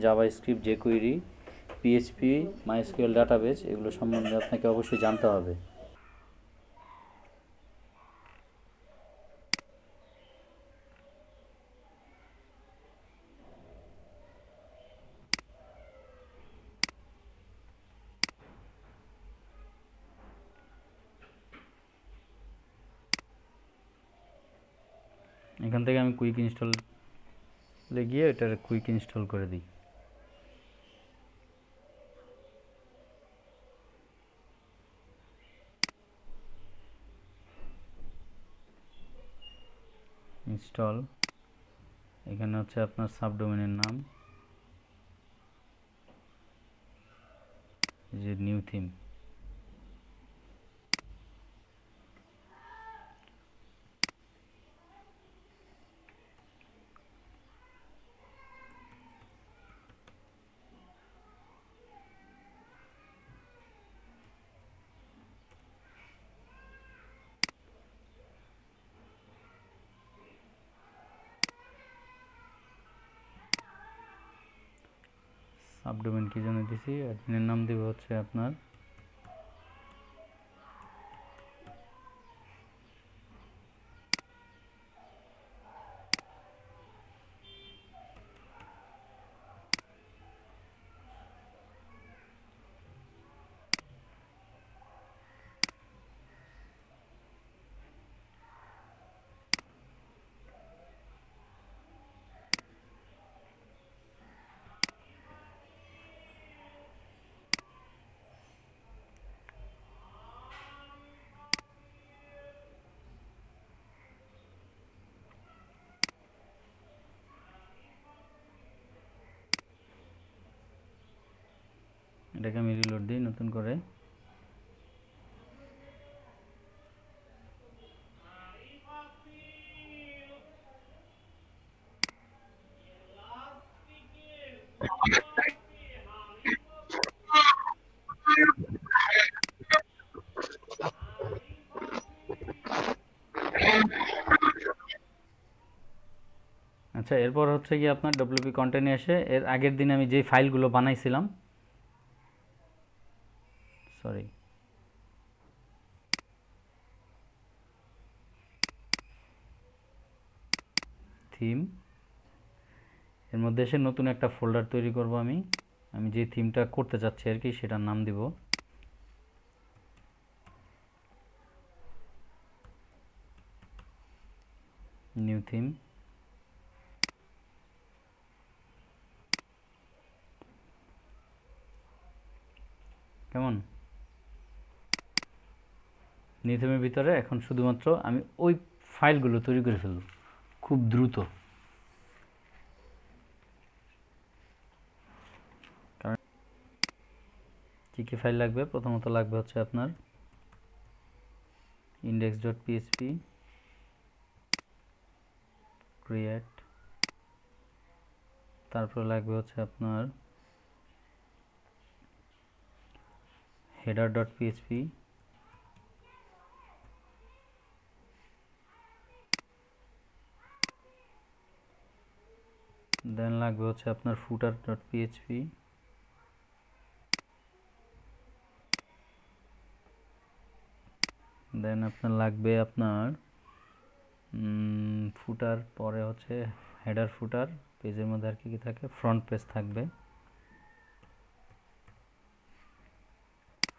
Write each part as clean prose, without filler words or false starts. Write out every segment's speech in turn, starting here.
JavaScript, jQuery, PHP, MySQL database এগুলো সম্বন্ধে আপনাকে অবশ্যই জানতে হবে। এখান থেকে আমি কুইক ইনস্টলে গিয়ে এটার কুইক ইনস্টল করে দিই। ইনস্টল, এখানে হচ্ছে আপনার সাবডোমেনের নাম, যে নিউ থিম। সাবডোমেন কি জন্য দিছি, অ্যাডমিনের নাম দেব হচ্ছে আপনার এটাকে আমি রিলোড দিই নতুন করে। আচ্ছা, এরপর হচ্ছে কি আপনার ডব্লিউপি কন্টেন্টে এসে এর আগের দিন আমি যেই ফাইলগুলো বানাইছিলাম, সরি, থিম, এর মধ্যে এসে নতুন একটা ফোল্ডার তৈরি করব আমি। আমি যে থিমটা করতে চাচ্ছি আর কি সেটার নাম দিব নিউ থিম। কেমন? নিউ থিমের ভিতরে এখন শুধুমাত্র আমি ওই ফাইলগুলো তৈরি করে ফেলব খুব দ্রুত। কারণ কী কী ফাইল লাগবে, প্রথমত লাগবে হচ্ছে আপনার index.php, ক্রিয়েট, তারপর লাগবে হচ্ছে আপনার header.php, দেন লাগবে হচ্ছে আপনার footer.php, দেন আপনার লাগবে আপনার ফুটার, পরে হচ্ছে হেডার ফুটার, পেজের মধ্যে আর কি কি থাকে, ফ্রন্ট পেজ থাকবে,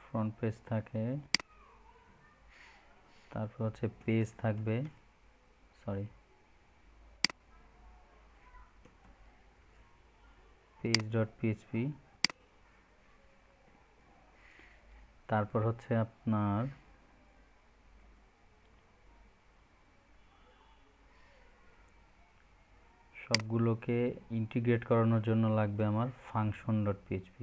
ফ্রন্ট পেজ থাকে, তারপর হচ্ছে পেজ থাকবে, সরি page.php, তারপর হচ্ছে আপনার সবগুলোকে ইন্টিগ্রেট করানোর জন্য লাগবে আমার function.php।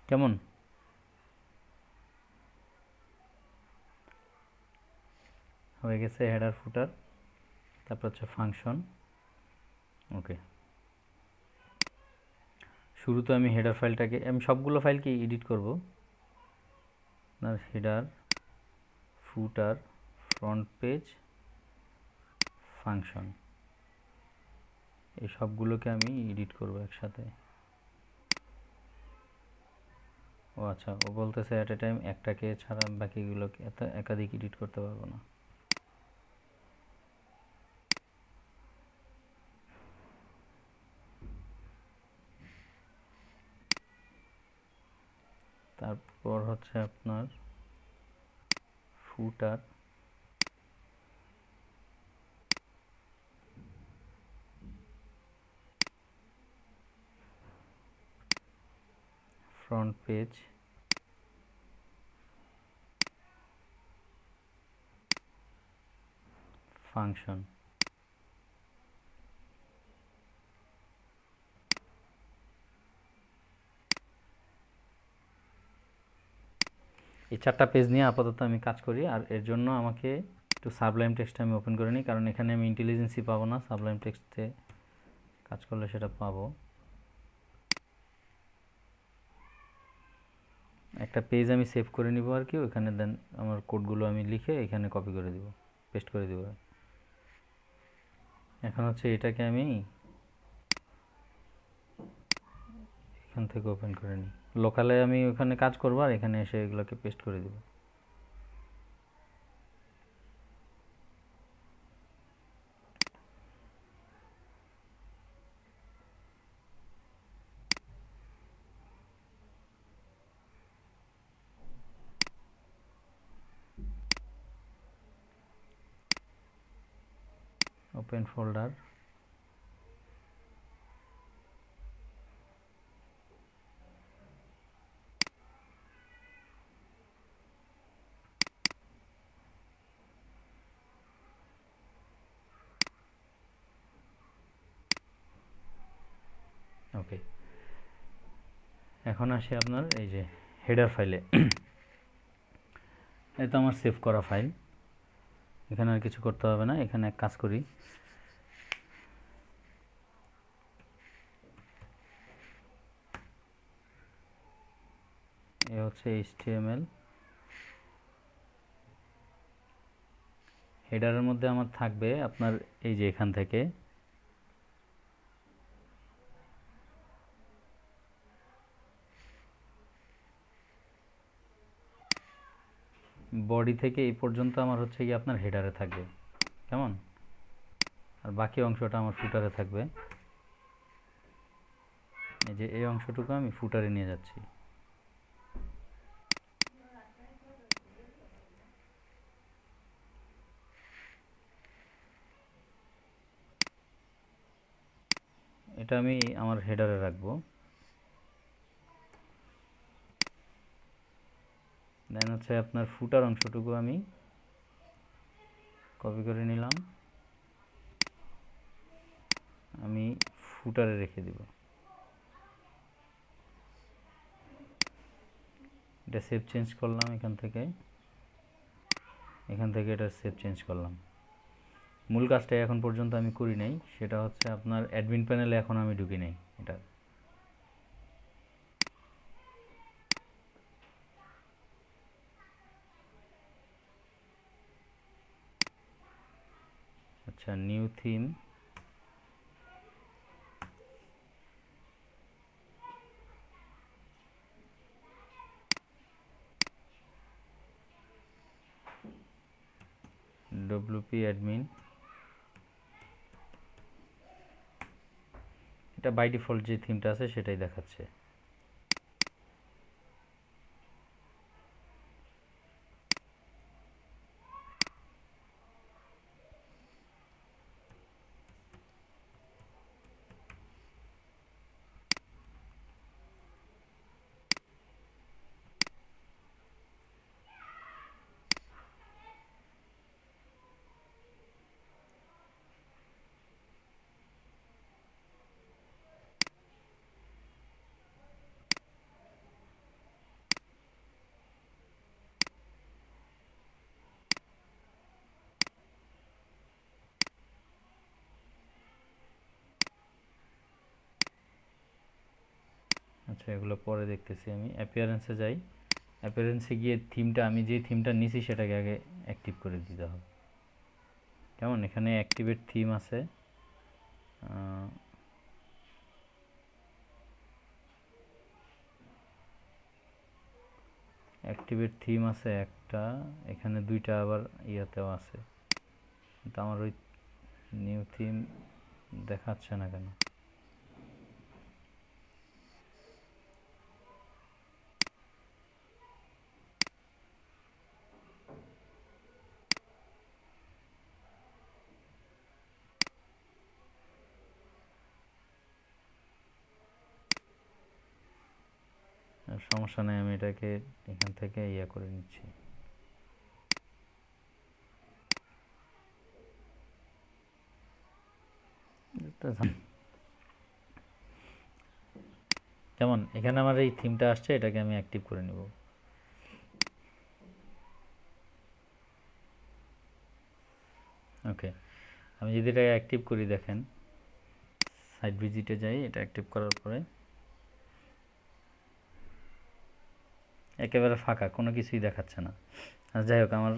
কেমন? হয়ে গেছে হেডার ফুটার, তারপর হচ্ছে ফাংশন। ওকে, শুরুতে আমি হেডার ফাইলটাকে, আমি সবগুলো ফাইলকে এডিট করব। আপনার হেডার, ফুটার, ফ্রন্ট পেজ ফাংশন, এই সবগুলোকে আমি এডিট করব একসাথে। ও আচ্ছা, ও বলতেছে অ্যাট এ টাইম একটাকে ছাড়া বাকিগুলোকে একাধিক এডিট করতে পারবো না। তারপর হচ্ছে আপনার ফুটার, ফ্রন্ট পেজ ফাংশন। এই 4টা পেজ নিয়ে আপাতত আমি কাজ করি, আর এর জন্য আমাকে একটু সাবলাইম টেক্সট আমি ওপেন করে নিই, কারণ এখানে আমি ইন্টেলিজেন্সি পাবো না, সাবলাইম টেক্সটে কাজ করলে সেটা পাবো। একটা পেজ আমি সেভ করে নিব আর কি, ওখানে দেন আমার কোডগুলো আমি লিখে এখানে কপি করে দিব, পেস্ট করে দিব। এখন হচ্ছে এটাকে আমি এখান থেকে ওপেন করে নিই, লোকালে আমি ওখানে কাজ করবো আর এখানে এসে এগুলোকে পেস্ট করে দিব। ওপেন ফোল্ডার, ওকে। এখন আসি আপনার এই যে হেডার ফাইলে। এটা আমার সেভ করা ফাইল, এখানে আর কিছু করতে হবে না। এখানে এক কাজ করি, এ হচ্ছে HTML। হেডারের মধ্যে আমার থাকবে আপনার এই যে এখান থেকে বডি থেকে এই পর্যন্ত আমার হচ্ছে কি আপনার হেডারে থাকবে, কেমন? আর বাকি অংশটা আমার ফুটারে থাকবে। এই যে এই অংশটুকু আমি ফুটারে নিয়ে যাচ্ছি। এটা আমি আমার হেডারে রাখবো। দেন হচ্ছে আপনার ফুটার অংশটুকু আমি কপি করে নিলাম, আমি ফুটারে রেখে দিব। এটা সেভ চেঞ্জ করলাম, এখান থেকে এটা সেভ চেঞ্জ করলাম। মূল কাজটা এখন পর্যন্ত আমি করি নাই, সেটা হচ্ছে আপনার অ্যাডমিন প্যানেলে এখন আমি ঢুকি নাই এটা। আচ্ছা, নিউ থিম, WP অ্যাডমিন, এটা বাই ডিফল্ট যে থিমটা আছে সেটাই দেখাচ্ছে। আচ্ছা, এগুলো পরে দেখতেছি। আমি অ্যাপিয়ারেন্সে যাই, অ্যাপিয়ারেন্সে গিয়ে থিমটা, আমি যে থিমটা নিছি সেটাকে আগে অ্যাক্টিভ করে দিতে হবে। কেমন, এখানে অ্যাক্টিভেট থিম আছে, অ্যাক্টিভেট থিম আছে একটা, এখানে দুইটা আবার ইয়াতেও আছে, কিন্তু আমার ওই নিউ থিম দেখাচ্ছে না কেন? সমস্যা নেই, আমি এটাকে এখান থেকে ইয়া করে নিচ্ছি। যেমন এখানে আমার এই থিমটা আসছে, এটাকে আমি অ্যাক্টিভ করে নেব। ওকে, আমি যদি এটা অ্যাক্টিভ করি, দেখেন সাইট ভিজিটে যাই, এটা অ্যাক্টিভ করার পরে একেবারে ফাঁকা, কোনো কিছুই দেখাচ্ছে না। আর যাই হোক, আমার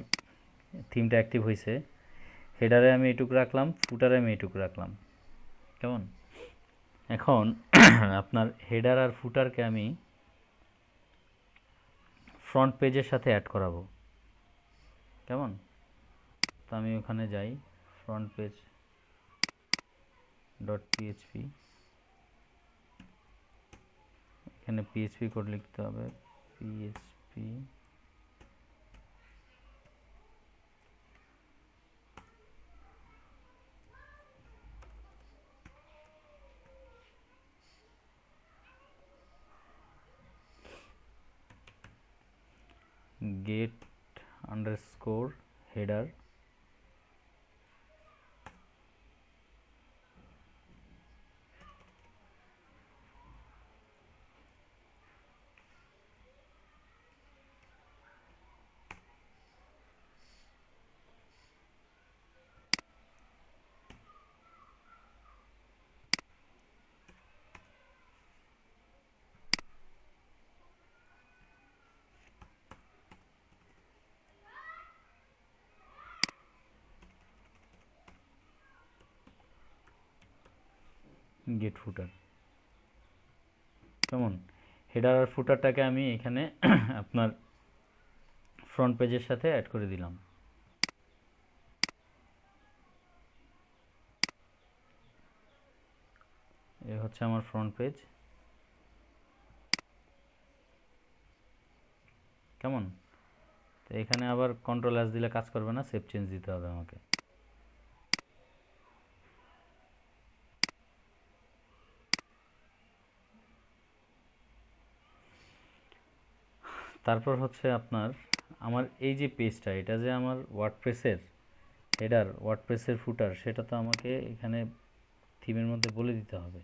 থিমটা অ্যাক্টিভ হয়েছে। হেডারে আমি এইটুকু রাখলাম, ফুটারে আমি এইটুকু রাখলাম। কেমন, এখন আপনার হেডার আর ফুটারকে আমি ফ্রন্ট পেজের সাথে অ্যাড করাবো। কেমন, তো আমি ওখানে যাই, ফ্রন্ট পেজ ডট পিএইচপি, এখানে পিএইচপি কোড লিখতে হবে, PHP get underscore header get footer। কেমন, হেডার আর ফুটারটাকে আমি এখানে আপনার ফ্রন্ট পেজের সাথে অ্যাড করে দিলাম। এই হচ্ছে আমার ফ্রন্ট পেজ। কেমন, তো এখানে আবার কন্ট্রোল এস দিলে কাজ করবে না, সেভ চেঞ্জ দিতে হবে আমাকে। তারপর হচ্ছে আপনার আমার এই যে পেজটা, এটা যে আমার ওয়ার্ডপ্রেসের হেডার, ওয়ার্ডপ্রেসের ফুটার, সেটা তো আমাকে এখানে থিমের মধ্যে বলে দিতে হবে।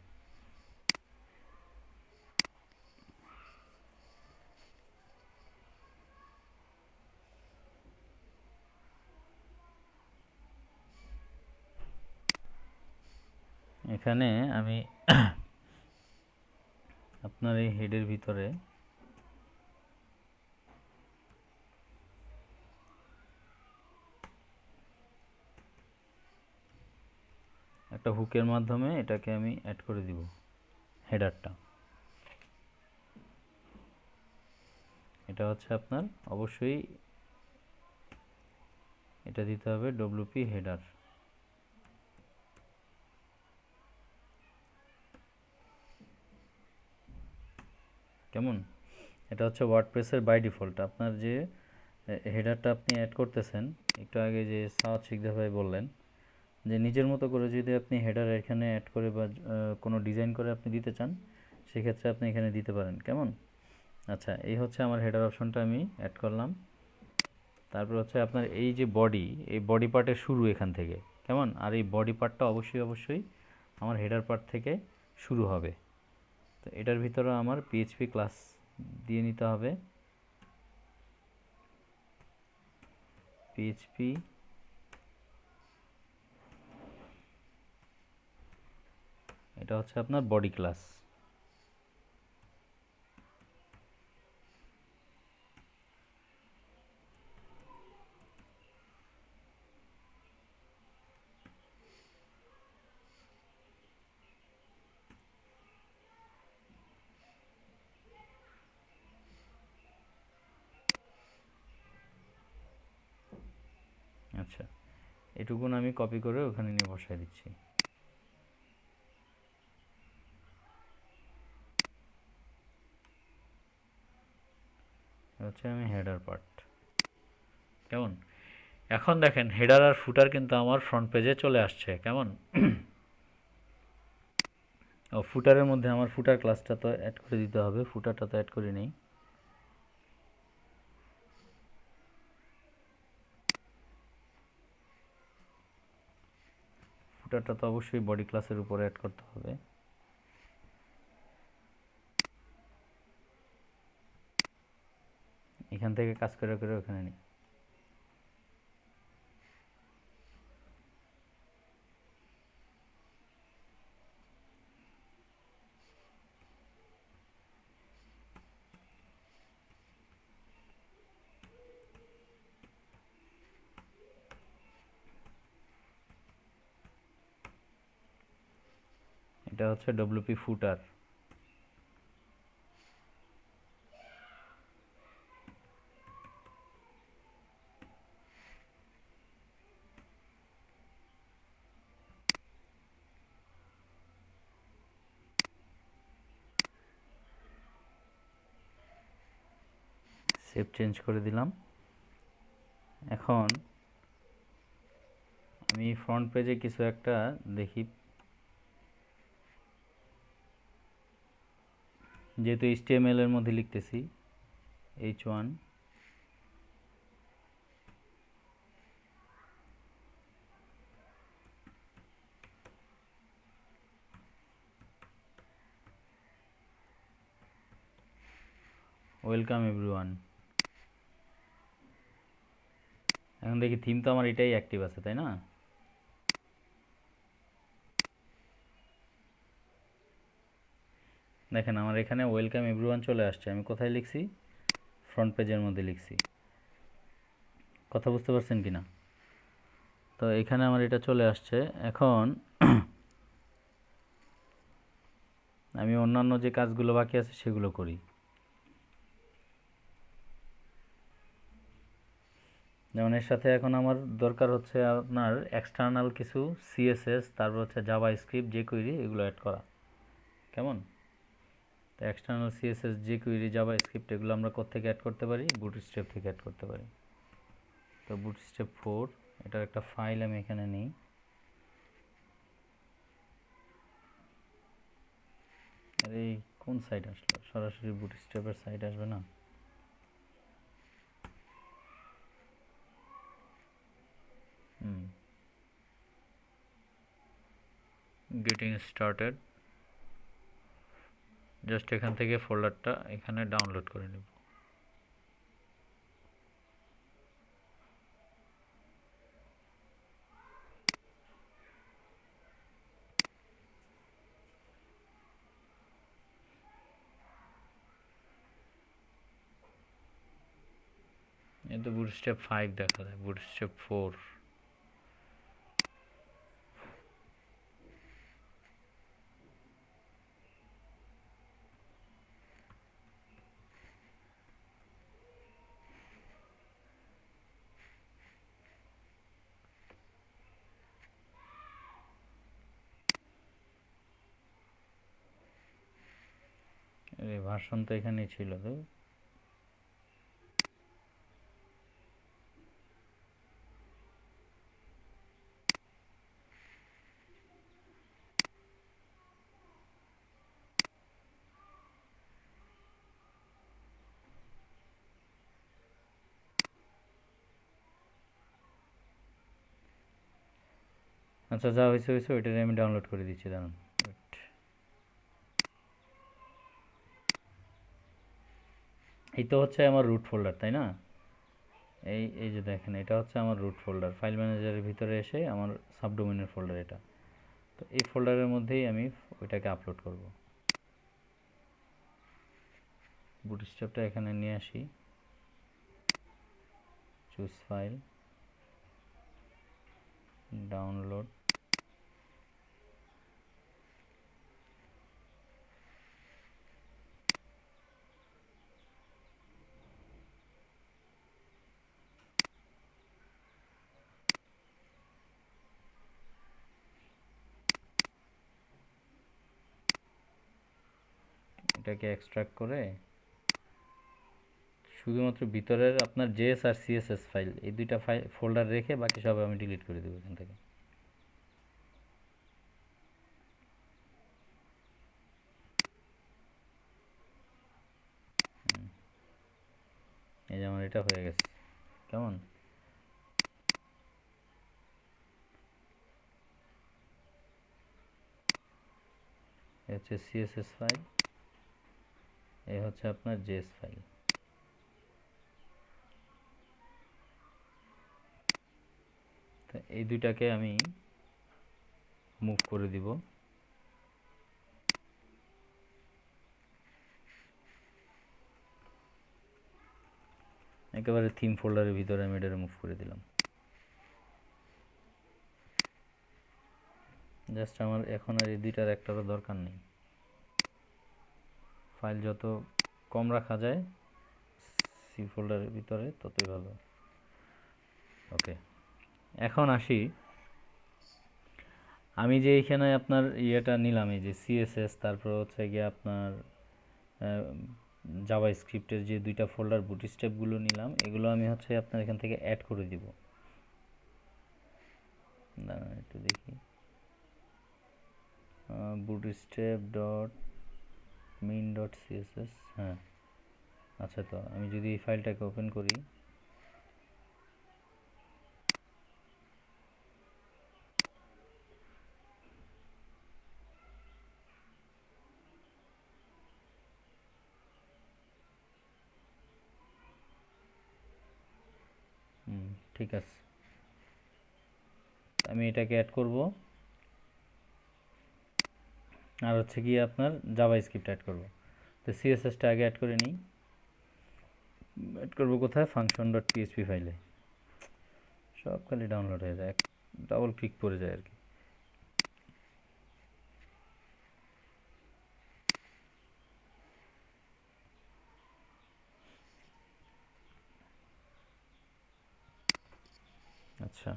এখানে আমি আপনার এই হেডের ভিতরে একটা হুকের মাধ্যমে এটাকে আমি অ্যাড করে দিব, হেডারটা। এটা হচ্ছে আপনার অবশ্যই এটা দিতে হবে ডব্লিউপি হেডার। কেমন, এটা হচ্ছে ওয়ার্ডপ্রেসের বাই ডিফল্ট। আপনার যে হেডারটা আপনি অ্যাড করতেছেন, একটু আগে যে সাওয়াদ শিকদার ভাই বললেন যে নিজের মতো করে যদি আপনি হেডার এখানে অ্যাড করে বা কোনো ডিজাইন করে আপনি দিতে চান, সেক্ষেত্রে আপনি এখানে দিতে পারেন। কেমন, আচ্ছা, এই হচ্ছে আমার হেডার অপশনটা আমি অ্যাড করলাম। তারপর হচ্ছে আপনার এই যে বডি, এই বডি পার্টের শুরু এখান থেকে। কেমন, আর এই বডি পার্টটা অবশ্যই অবশ্যই আমার হেডার পার্ট থেকে শুরু হবে। তো এটার ভিতরে আমার পিএইচপি ক্লাস দিয়ে নিতে হবে, পিএইচপি এটা হচ্ছে আপনার বডি ক্লাস। আচ্ছা, এটুকুন আমি কপি করে ওখানে নিয়ে বসাই দিচ্ছি। হচ্ছে আমি হেডার পার্ট। কেমন? এখন দেখেন হেডার আর ফুটার কিন্তু আমার ফ্রন্ট পেজে চলে আসছে। কেমন? ও ফুটারের মধ্যে আমার ফুটার ক্লাসটা তো অ্যাড করে দিতে হবে, ফুটারটা তো অ্যাড করে নেই। ফুটারটা তো অবশ্যই বডি ক্লাসের উপরে অ্যাড করতে হবে। এখান থেকে কাজ করে করে ওখানে নিই। এটা হচ্ছে ডব্লিউপি ফুটার। শেপ চেঞ্জ করে দিলাম। এখন আমি ফ্রন্ট পেজে কিছু একটা দেখি, যেহেতু HTML এর মধ্যে লিখতেছি H1 ওয়েলকাম এভরিওয়ান। এখন দেখি থিম তো আমার এটাই অ্যাক্টিভ আছে, তাই না? দেখেন আমার এখানে ওয়েলকাম এভরিওয়ান চলে আসছে। আমি কোথায় লিখছি? ফ্রন্ট পেজের মধ্যে লিখছি। কথা বুঝতে পারছেন কি না? তো এখানে আমার এটা চলে আসছে। এখন আমি অন্যান্য যে কাজগুলো বাকি আছে সেগুলো করি। যেমন এর সাথে এখন আমার দরকার হচ্ছে আপনার এক্সটার্নাল কিছু CSS, তারপর হচ্ছে জাভা স্ক্রিপ্ট, jQuery, এগুলো অ্যাড করা। কেমন? তো external CSS, jQuery, Java script এগুলো আমরা কোত্থেকে অ্যাড করতে পারি? বুটস্ট্র্যাপ থেকে অ্যাড করতে পারি। তো বুটস্ট্র্যাপ 4 এটার একটা ফাইল আমি এখানে নিই। আর এই কোন সাইট আসলো? সরাসরি বুটস্ট্র্যাপের সাইট আসবে না? Getting started. জাস্ট এখান থেকে ফোল্ডারটা এখানে ডাউনলোড করে নেব। এই তো বুটস্ট্র্যাপ 5 দেখা যায়, বুটস্ট্র্যাপ 4। এই ভার্সন তো এখানেই ছিল। তো আচ্ছা, যা হয়েছে হয়েছে, ওইটারে আমি ডাউনলোড করে দিচ্ছি, দাঁড়ান। এই তো হচ্ছে আমার রুট ফোল্ডার, তাই না? এই এই যে দেখেন, এটা হচ্ছে আমার রুট ফোল্ডার। ফাইল ম্যানেজারের ভিতরে এসে আমার সাবডোমেনের ফোল্ডার এটা। তো এই ফোল্ডারের মধ্যেই আমি ওইটাকে আপলোড করব। বুটস্ট্র্যাপটা এখানে নিয়ে আসি, চুজ ফাইল, ডাউনলোড। এটাকে এক্সট্রাক্ট করে শুধুমাত্র ভিতরের আপনার জেএস আর সিএসএস ফাইল এই দুইটা ফোল্ডার রেখে বাকি সব আমি ডিলিট করে দেবো এখান থেকে। এই যে আমার এটা হয়ে গেছে। কেমন? এ হচ্ছে সিএসএস ফাইল, এ হচ্ছে আপনার জেএস ফাইল। তো এই দুইটাকে আমি মুভ করে দিব। একেবারে থিম ফোল্ডারের ভিতরে আমি এটা মুভ করে দিলাম। জাস্ট আমার এখন আর এই দুইটার একটারও দরকার নেই। ফাইল যত কম রাখা যায় সি ফোল্ডারের ভিতরে ততই ভালো। ওকে, এখন আসি, আমি যে এখানে আপনার ইয়েটা নিলাম, এই যে সিএসএস, তারপর হচ্ছে গিয়ে আপনার জাভা স্ক্রিপ্টের যে দুইটা ফোল্ডার বুটস্ট্র্যাপগুলো নিলাম, এগুলো আমি হচ্ছে আপনার এখান থেকে অ্যাড করে দিব। একটু দেখি, bootstrap dot main dot CSS, হ্যাঁ আচ্ছা। তো আমি যদি এই ফাইলটাকে ওপেন করি, ঠিক আছে, আমি এটাকে অ্যাড করব। আর হচ্ছে কি আপনার জাভা স্ক্রিপ্ট অ্যাড করব। তো সিএসএসটা আগে অ্যাড করে নিই। অ্যাড করবো কোথায়? ফাংশন ডট পিএইচপি ফাইলে। সব খালি ডাউনলোড হয়ে যায়, ডাবল ক্লিক পড়ে যায় আর কি। আচ্ছা,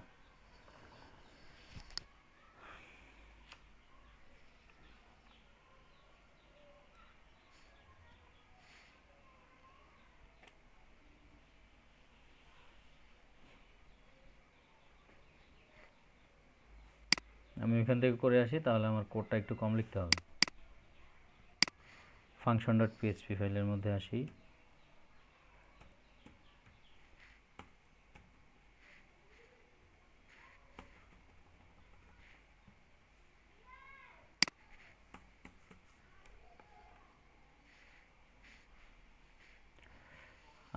আমি ওইখান থেকে করে আসি, তাহলে আমার কোডটা একটু কম লিখতে হবে। ফাংশন ডট পিএইচপি ফাইলের মধ্যে আসি।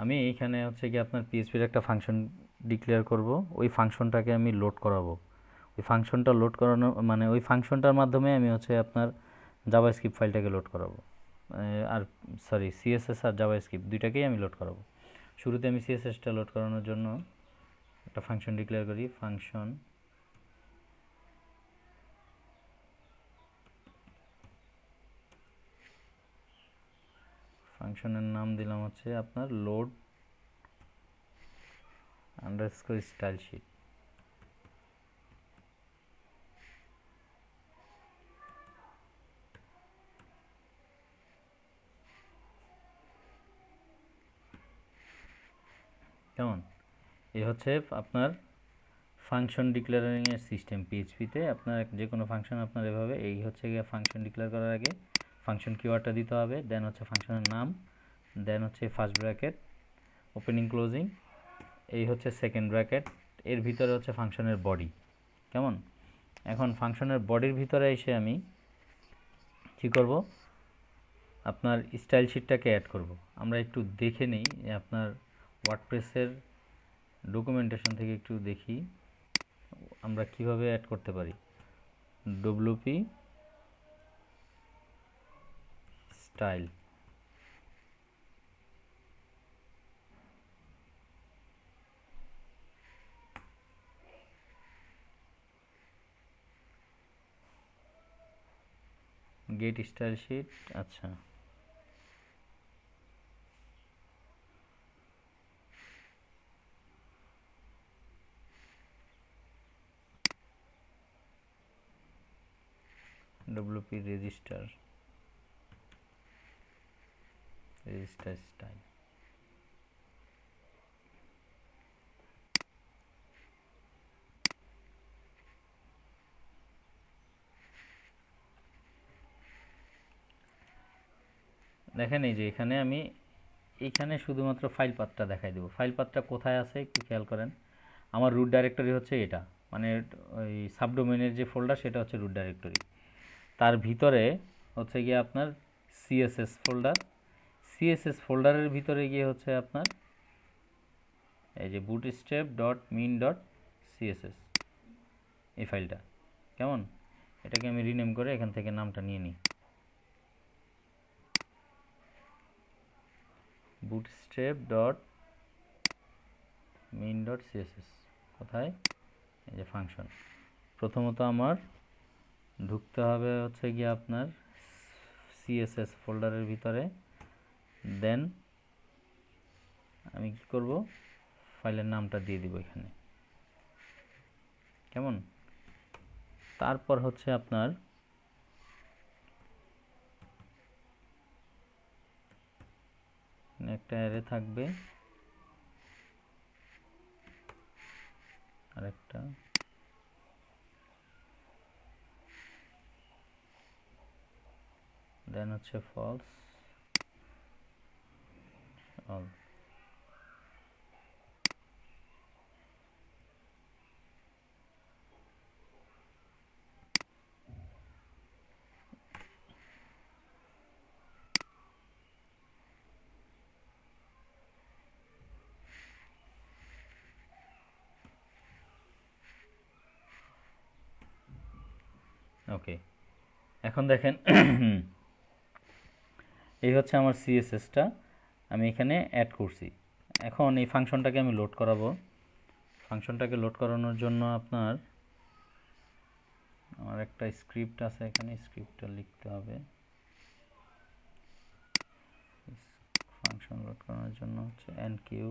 আমি এইখানে হচ্ছে কি আপনার পিএইচপির একটা ফাংশন ডিক্লেয়ার করব, ওই ফাংশনটাকে আমি লোড করাবো। ওই ফাংশনটা লোড করানো মানে ওই ফাংশনটার মাধ্যমে আমি হচ্ছে আপনার জাভাস্ক্রিপ্ট ফাইলটাকে লোড করাবো। আর সরি, সিএসএস আর জাভাস্ক্রিপ্ট দুইটাকেই আমি লোড করাবো। শুরুতে আমি সিএসএসটা লোড করানোর জন্য একটা ফাংশন ডিক্লেয়ার করি। ফাংশনের নাম দিলাম হচ্ছে আপনার লোড আন্ডারস্কোর স্টাইল শিট। কেমন? এই হচ্ছে আপনার ফাংশন ডিক্লেয়ারিংয়ের সিস্টেম। পিএইচপিতে আপনার যে কোনো ফাংশন আপনার এভাবে, এই হচ্ছে গিয়ে ফাংশন ডিক্লেয়ার করার আগে ফাংশন কিওয়ার্ডটা দিতে হবে, দেন হচ্ছে ফাংশনের নাম, দেন হচ্ছে ফার্স্ট ব্র্যাকেট ওপেনিং ক্লোজিং, এই হচ্ছে সেকেন্ড ব্র্যাকেট, এর ভিতরে হচ্ছে ফাংশনের বডি। কেমন? এখন ফাংশনের বডির ভিতরে এসে আমি কী করব? আপনার স্টাইল শিটটাকে অ্যাড করব। আমরা একটু দেখে নিই আপনার ওয়ার্ডপ্রেসের ডকুমেন্টেশন থেকে, একটু দেখি আমরা কিভাবে অ্যাড করতে পারি। WP style, get style sheet. আচ্ছা, ডব্লিউপি রেজিস্টার, রেজিস্টার স্টাইল। দেখেন এই যে এখানে আমি এইখানে শুধুমাত্র ফাইল পাথটা দেখাই দেবো। ফাইল পাথটা কোথায় আছে একটু খেয়াল করেন। আমার রুট ডাইরেক্টরি হচ্ছে এটা, মানে ওই সাবডোমেনের যে ফোল্ডার সেটা হচ্ছে রুট ডাইরেক্টরি। তার ভিতরে হচ্ছে গিয়ে আপনার সিএসএস ফোল্ডার, সিএসএস ফোল্ডারের ভিতরে গিয়ে হচ্ছে আপনার এই যে bootstrap dot min dot CSS এই ফাইলটা। কেমন, এটাকে আমি রিনেম করে এখান থেকে নামটা নিয়ে নিই, bootstrap dot min dot CSS. কোথায়, এই যে ফাংশন। প্রথমত আমার ঢুকতে হবে হচ্ছে গিয়ে আপনার সিএসএস ফোল্ডারের ভিতরে, দেন আমি কি করব, ফাইলের নামটা দিয়ে দিব এখানে। কেমন, তারপর হচ্ছে আপনার একটা অ্যারে থাকবে, আরেকটা, দেন হচ্ছে ফলস অল। ওকে, এখন দেখেন এই হচ্ছে আমার সিএসএসটা আমি এখানে অ্যাড করছি। এখন এই ফাংশনটাকে আমি লোড করাবো। ফাংশনটাকে লোড করানোর জন্য আপনার আমার একটা স্ক্রিপ্ট আছে, এখানে স্ক্রিপ্টটা লিখতে হবে। ফাংশন লোড করানোর জন্য হচ্ছে এনকিউ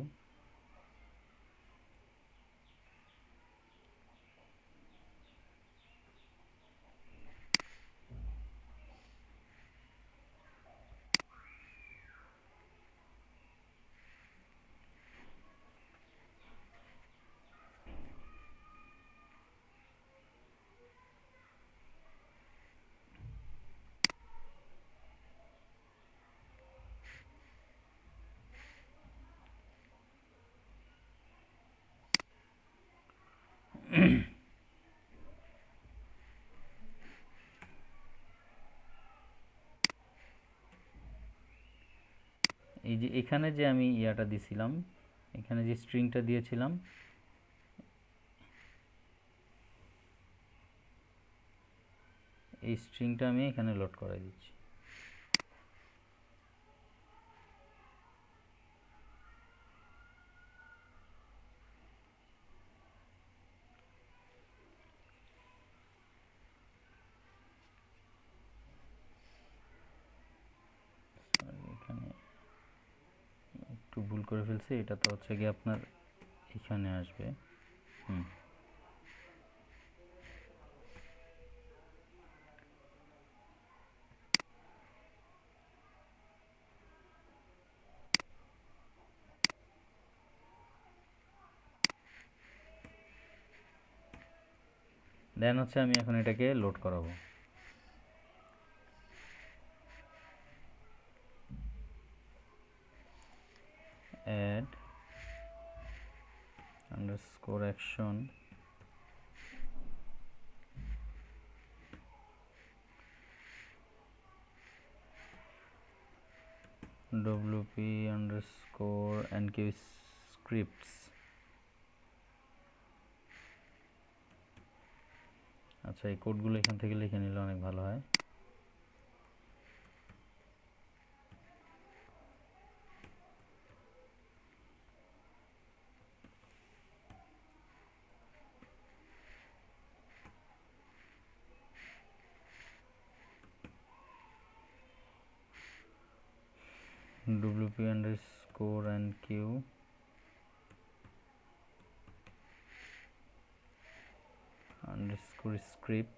এই যে এখানে যে আমি ইয়াটা দিছিলাম, এখানে যে স্ট্রিংটা দিয়েছিলাম, এই স্ট্রিংটা আমি এখানে লোড করাই দিচ্ছি। এখানে একটু ভুল করে ফেলছি, এটা তো হচ্ছে গিয়ে আপনার এখানে আসবে। দেন হচ্ছে আমি এখন এটাকে লোড করাবো। add underscore action wp underscore nq scripts। আচ্ছা, এই কোডগুলো এখান থেকে লিখে নিলে অনেক ভালো হয়। wp underscore nq underscore script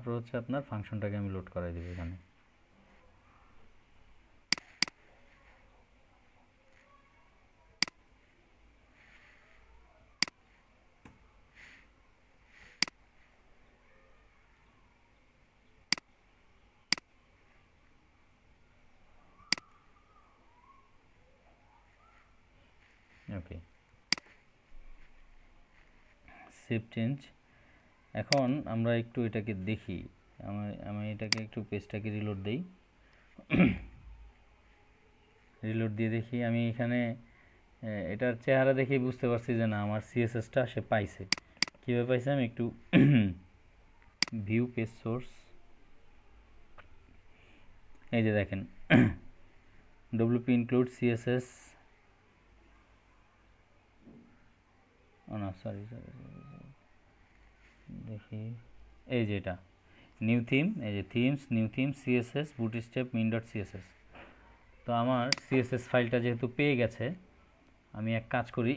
তারপর হচ্ছে আপনার ফাংশনটাকে আমি লোড করাই দেব এখানে। ওকে, সেভ চেঞ্জ। এখন আমরা একটু এটাকে দেখি, আমি এটাকে একটু পেজটাকে রিলোড দেই। রিলোড দিয়ে দেখি, আমি এখানে এটার চেহারা দেখেই বুঝতে পারছি যে না আমার সিএসএসটা সে পাইছে। কীভাবে পাইছে আমি একটু ভিউ পেজ সোর্স, এই যে দেখেন ডব্লিউপি ইনক্লুড সিএসএস, না সরি দেখি, এই যে এটা নিউ থিম, এই যে themes new theme CSS bootstrap মিন ডট সিএসএস। তো আমার সিএসএস ফাইলটা যেহেতু পেয়ে গেছে, আমি এক কাজ করি,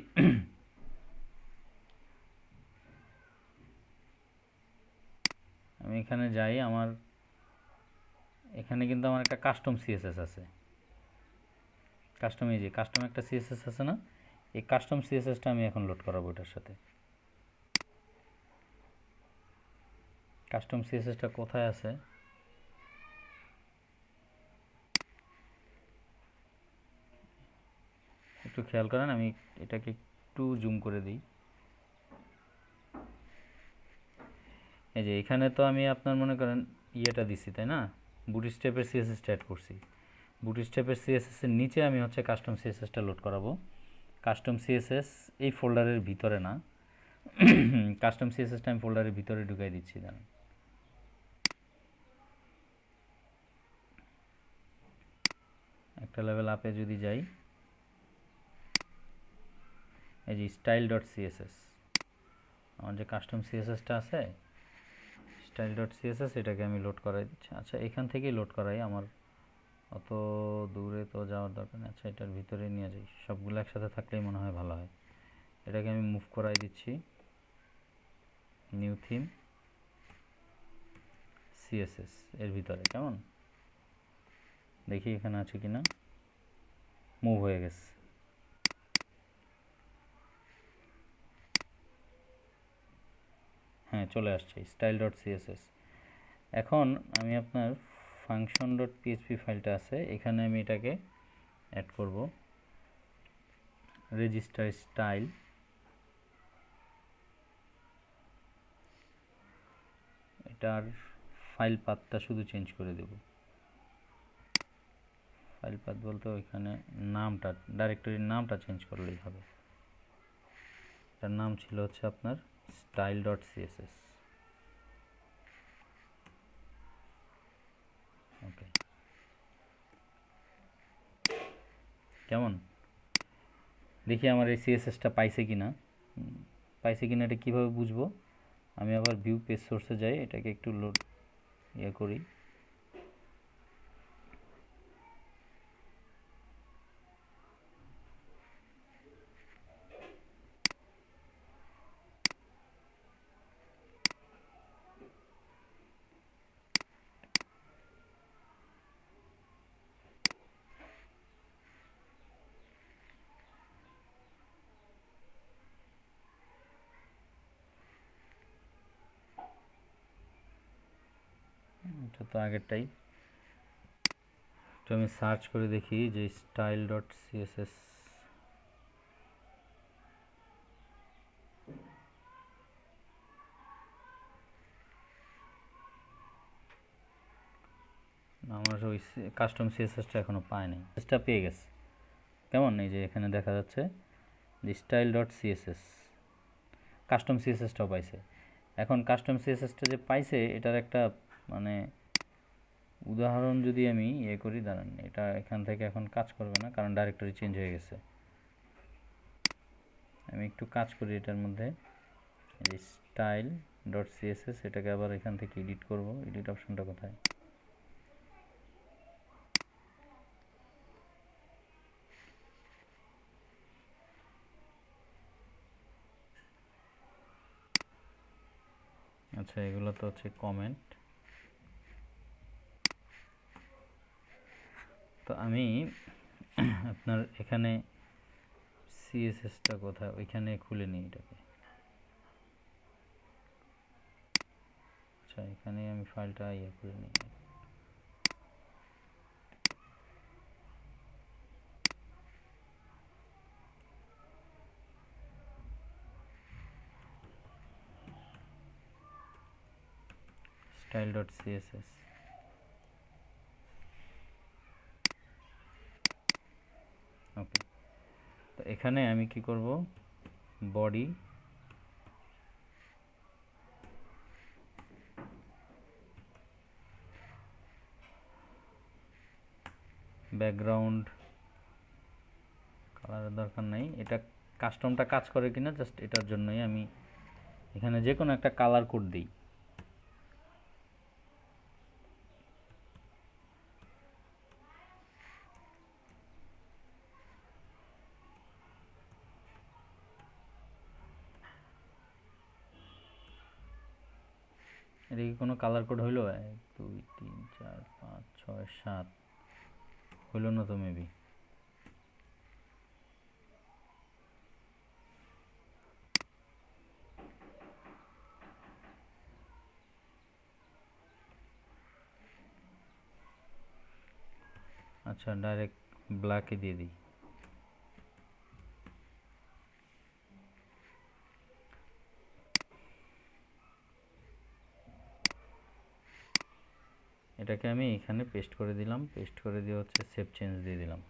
আমি এখানে যাই, আমার এখানে কিন্তু আমার একটা কাস্টম সিএসএস আছে, কাস্টম, এই যে কাস্টম একটা সিএসএস আছে না, এই কাস্টম সিএসএসটা আমি এখন লোড করাবো এটার সাথে। কাস্টম সিএসএসটা কোথায় আছে, একটু খেয়াল করেন, আমি এটাকে একটু জুম করে দিই। এই যে এখানে তো আমি আপনার মনে করেন ইয়েটা দিছি তাই না, বুটস্ট্র্যাপের সিএসএসটা অ্যাড করছি। বুটস্ট্র্যাপের সিএসএসের নিচে আমি হচ্ছে কাস্টম সিএসএসটা লোড করাবো। কাস্টম সিএসএস এই ফোল্ডারের ভিতরে না, কাস্টম সিএসএসটা আমি ফোল্ডারের ভিতরে ঢুকাই দিচ্ছি। জানেন, একটা লেভেল আপে যদি যাই, এই যে স্টাইল ডট সিএসএস, আমার যে কাস্টম সিএসএসটা আছে স্টাইল ডট সিএসএস, এটাকে আমি লোড করাই দিচ্ছি। আচ্ছা, এখান থেকেই লোড করাই, আমার অত দূরে তো যাওয়ার দরকার নেই। আচ্ছা, এটার ভিতরে নিয়ে যাই, সবগুলো একসাথে থাকলেই মনে হয় ভালো হয়। এটাকে আমি মুভ করাই দিচ্ছি, নিউ থিম সিএসএস এর ভিতরে। কেমন দেখি এখানে আছে কিনা, মুভ হয়ে গেছে। হ্যাঁ, চলে আসছে স্টাইল ডট সিএসএস। এখন আমি আপনার ফাংশন ডট পিএইচপি ফাইলটা আছে, এখানে আমি এটাকে অ্যাড করব, রেজিস্টার স্টাইল, এটার ফাইল পাথটা শুধু চেঞ্জ করে দেব। ফাইল পাথ বলতে ওইখানে নামটা, ডাইরেক্টরির নামটা চেঞ্জ করলেই হবে। এটার নাম ছিল হচ্ছে আপনার স্টাইল ডট সিএসএস। ওকে, কেমন দেখি আমার এই সিএসএসটা পাইছে কিনা। পাইছে কিনা এটা কীভাবে বুঝবো, আমি আবার ভিউ পেজ সোর্সে যাই, এটাকে একটু লোড করি। এটা তো আগেরটাই, তো আমি সার্চ করে দেখি যে স্টাইল ডট সিএসএস, আমার ওই কাস্টম সিএসএসটা এখনও পায় নাই, সিএসটা পেয়ে গেছে। কেমন, এই যে এখানে দেখা যাচ্ছে যে স্টাইল ডট সিএসএস, কাস্টম সিএসএসটাও পাইছে। এখন কাস্টম সিএসএসটা যে পাইছে এটার একটা মানে উদাহরণ যদি আমি করি, দাঁড়ান, এটা এখান থেকে এখন কাজ করবে না কারণ ডাইরেক্টরি চেঞ্জ হয়ে গেছে। আমি একটু কাজ করি এটার মধ্যে, স্টাইল ডট সিএসএস, এটাকে আবার এখান থেকে এডিট করব। এডিট অপশনটা কোথায়, আচ্ছা এগুলো তো হচ্ছে কমেন্ট, তো আমি আপনার এখানে সিএসএসটা কোথায়, ওইখানে খুলে নিই এটাকে। আচ্ছা, এখানে আমি ফাইলটা করে নিই। style.css। ওকে, তো এখানে আমি কি করব, বডি ব্যাকগ্রাউন্ড কালারের দরকার নাই, এটা কাস্টমটা কাজ করে কিনা জাস্ট এটার জন্যই আমি এখানে যে কোনো একটা কালার কোড দিই। এটা কি কোনো কালার কোড হইলো? 1 2 3 4 5 6 7 হইলো না তো মেবি। আচ্ছা, ডাইরেক্ট ব্ল্যাকে দিয়ে দিই। এটাকে আমি এখানে পেস্ট করে দিলাম, পেস্ট করে দিয়ে হচ্ছে সেভ চেঞ্জ দিয়ে দিলাম।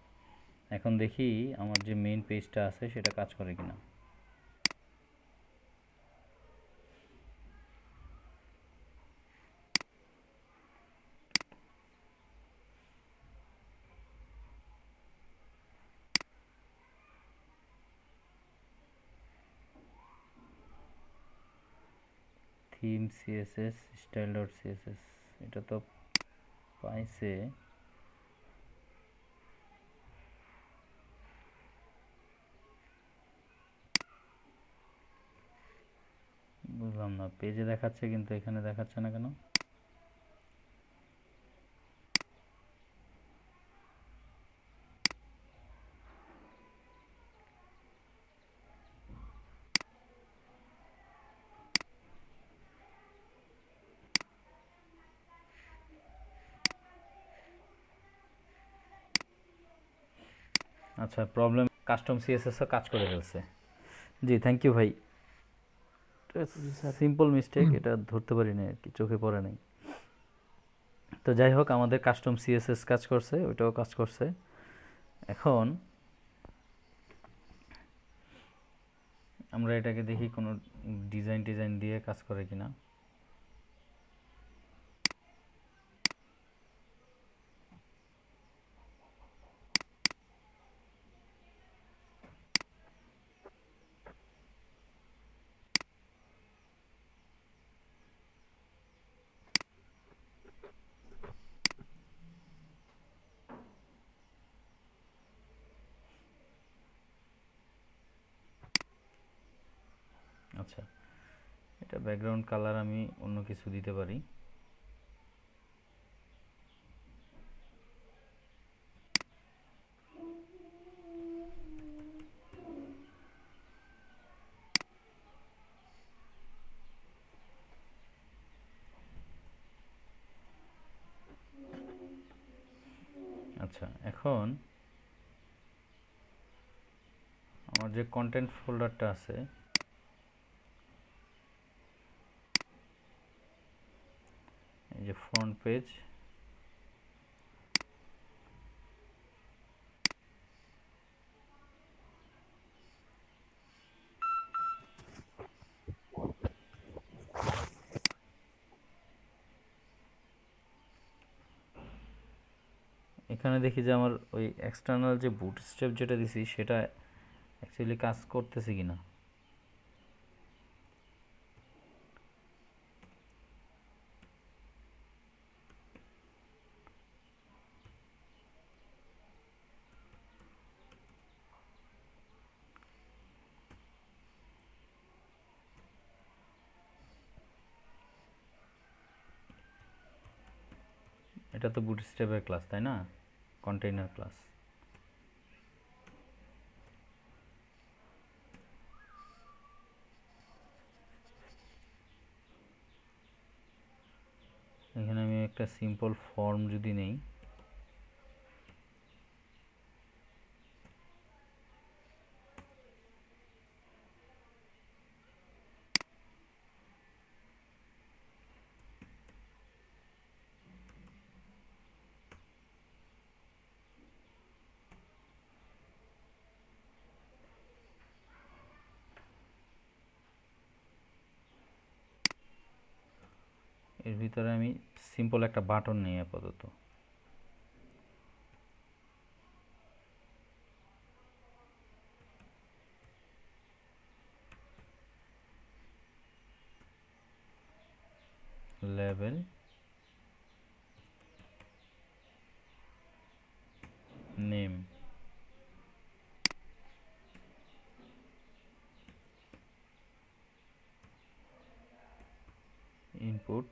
এখন দেখি আমার যে মেইন পেজটা আছে সেটা কাজ করে কিনা। থিম সিএসএস style.css এটা তো পাইছে, বুঝলাম না, পেজে দেখাচ্ছে কিন্তু এখানে দেখাচ্ছে না কেন? আচ্ছা, প্রবলেম কাস্টম সিএসএসও কাজ করে ফেলছে। জি, থ্যাংক ইউ ভাই। সিম্পল মিস্টেক, এটা ধরতে পারি না আর কি, চোখে পড়ে নাই। তো যাই হোক, আমাদের কাস্টম সিএসএস কাজ করছে, ওইটাও কাজ করছে। এখন আমরা এটাকে দেখি কোনো ডিজাইন দিয়ে কাজ করে কিনা। আচ্ছা, এটা ব্যাকগ্রাউন্ড কালার আমি অন্য কিছু দিতে পারি। আচ্ছা, এখন আমার যে কন্টেন্ট ফোল্ডারটা আছে, এই যে ফ্রন্ট পেজ, এখানে দেখি যে আমার ওই এক্সটার্নাল যে বুটস্ট্র্যাপ যেটা দিছি সেটা অ্যাকচুয়ালি কাজ করতেছে কিনা। এটা তো বুটস্ট্র্যাপের ক্লাস, তাই না? Container class. এখানে আমি একটা সিম্পল ফর্ম যদি নেই, এর ভিতরে আমি সিম্পল একটা বাটন নেই আপাতত। লেভেল নেম ইনপুট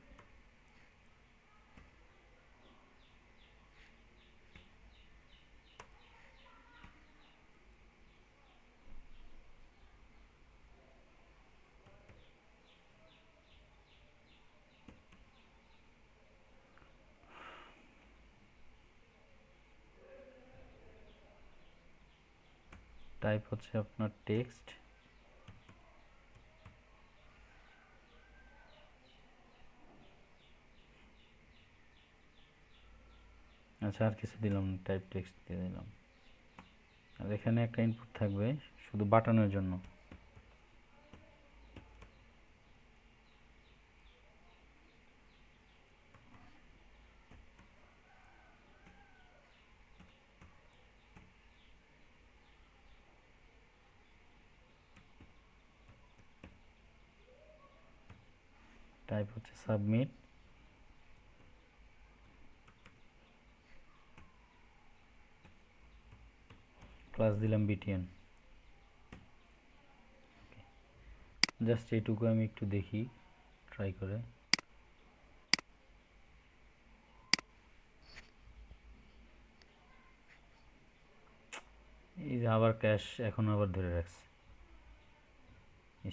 টাইপ হচ্ছে আপনার টেক্সট, আচ্ছা আর কিছু দিলাম না, টাইপ টেক্সট দিয়ে দিলাম। আর এখানে একটা ইনপুট থাকবে শুধু বাটনের জন্য। টাইপ হচ্ছে সাবমিট, ক্লাস দিলাম বিটিএন। জাস্ট এইটুকু আমি একটু দেখি ট্রাই করে। এই যে আবার ক্যাশ এখন আবার ধরে রাখছে,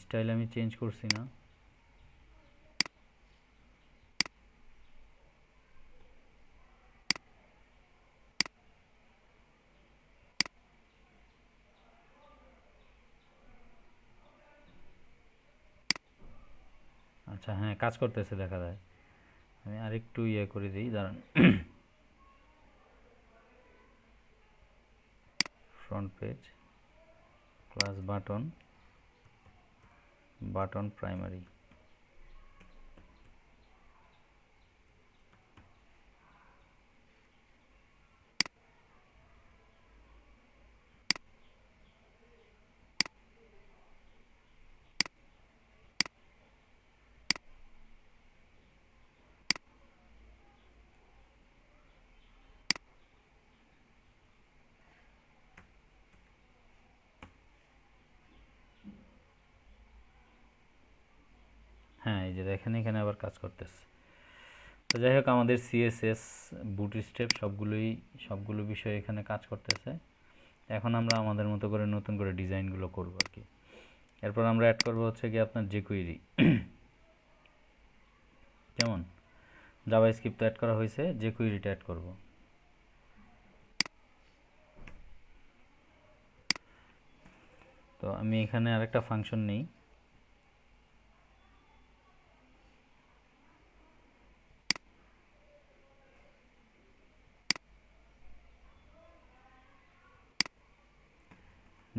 স্টাইল আমি চেঞ্জ করছি না। আচ্ছা হ্যাঁ কাজ করতেছে দেখা যায়। আমি আরেকটু ইয়ে করে দিই, দাঁড়ান। Front page class button, button primary. হ্যাঁ এই যে দেখেন এখানে আবার কাজ করতেছে। তো যাই হোক আমাদের সিএসএস বুটস্ট্র্যাপ সবগুলো বিষয় এখানে কাজ করতেছে। এখন আমরা আমাদের মতো করে নতুন করে ডিজাইনগুলো করব আর কি। এরপর আমরা অ্যাড করব হচ্ছে কি আপনার jQuery। যেমন জাভাস্ক্রিপ্ট অ্যাড করা হয়েছে, jQueryটা অ্যাড করব। তো আমি এখানে আরেকটা ফাংশন নেই,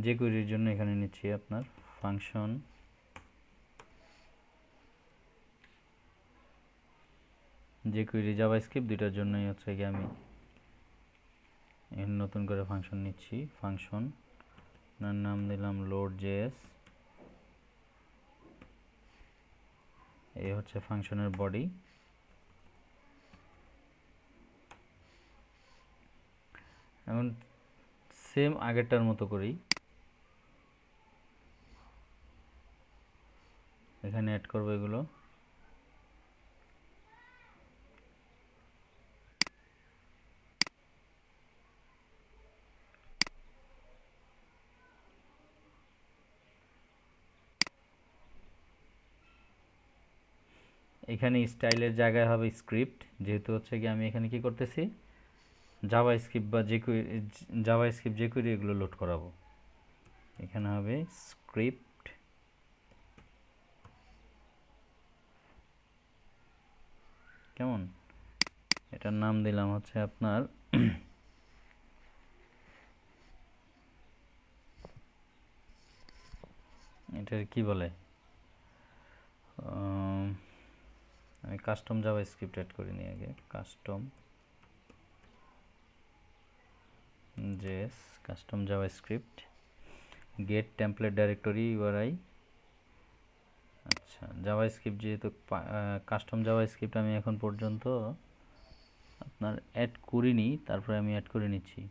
jQueryর জন্য এখানে নিচ্ছি আপনার ফাংশন jQuery জাভাস্ক্রিপ্ট দুইটার জন্যই হচ্ছে কি আমি এখানে নতুন করে ফাংশন নিচ্ছি। ফাংশন নাম দিলাম load.js, এই হচ্ছে ফাংশনের বডি। এখন সেম আগেরটার মতো করেই এখানে অ্যাড করব এগুলো। এখানে স্টাইলের জায়গায় হবে স্ক্রিপ্ট, যেহেতু হচ্ছে কি আমি এখানে কি করতেছি, জাভা স্ক্রিপ্ট বা জাভা স্ক্রিপ্ট যে কোয়েরি এগুলো লোড করাবো। এখানে হবে স্ক্রিপ্ট, কেমন, এটার নাম দিলাম হচ্ছে আপনার এটার কি বলে, আমি কাস্টম জাভা স্ক্রিপ্ট অ্যাড করিনি আগে, custom JS, custom Java script, gate template directory URI. আচ্ছা, জাভা স্ক্রিপ্ট যেহেতু কাস্টম জাভা স্ক্রিপ্ট আমি এখন পর্যন্ত আপনার অ্যাড করিনি, তারপরে আমি অ্যাড করে নিচ্ছি।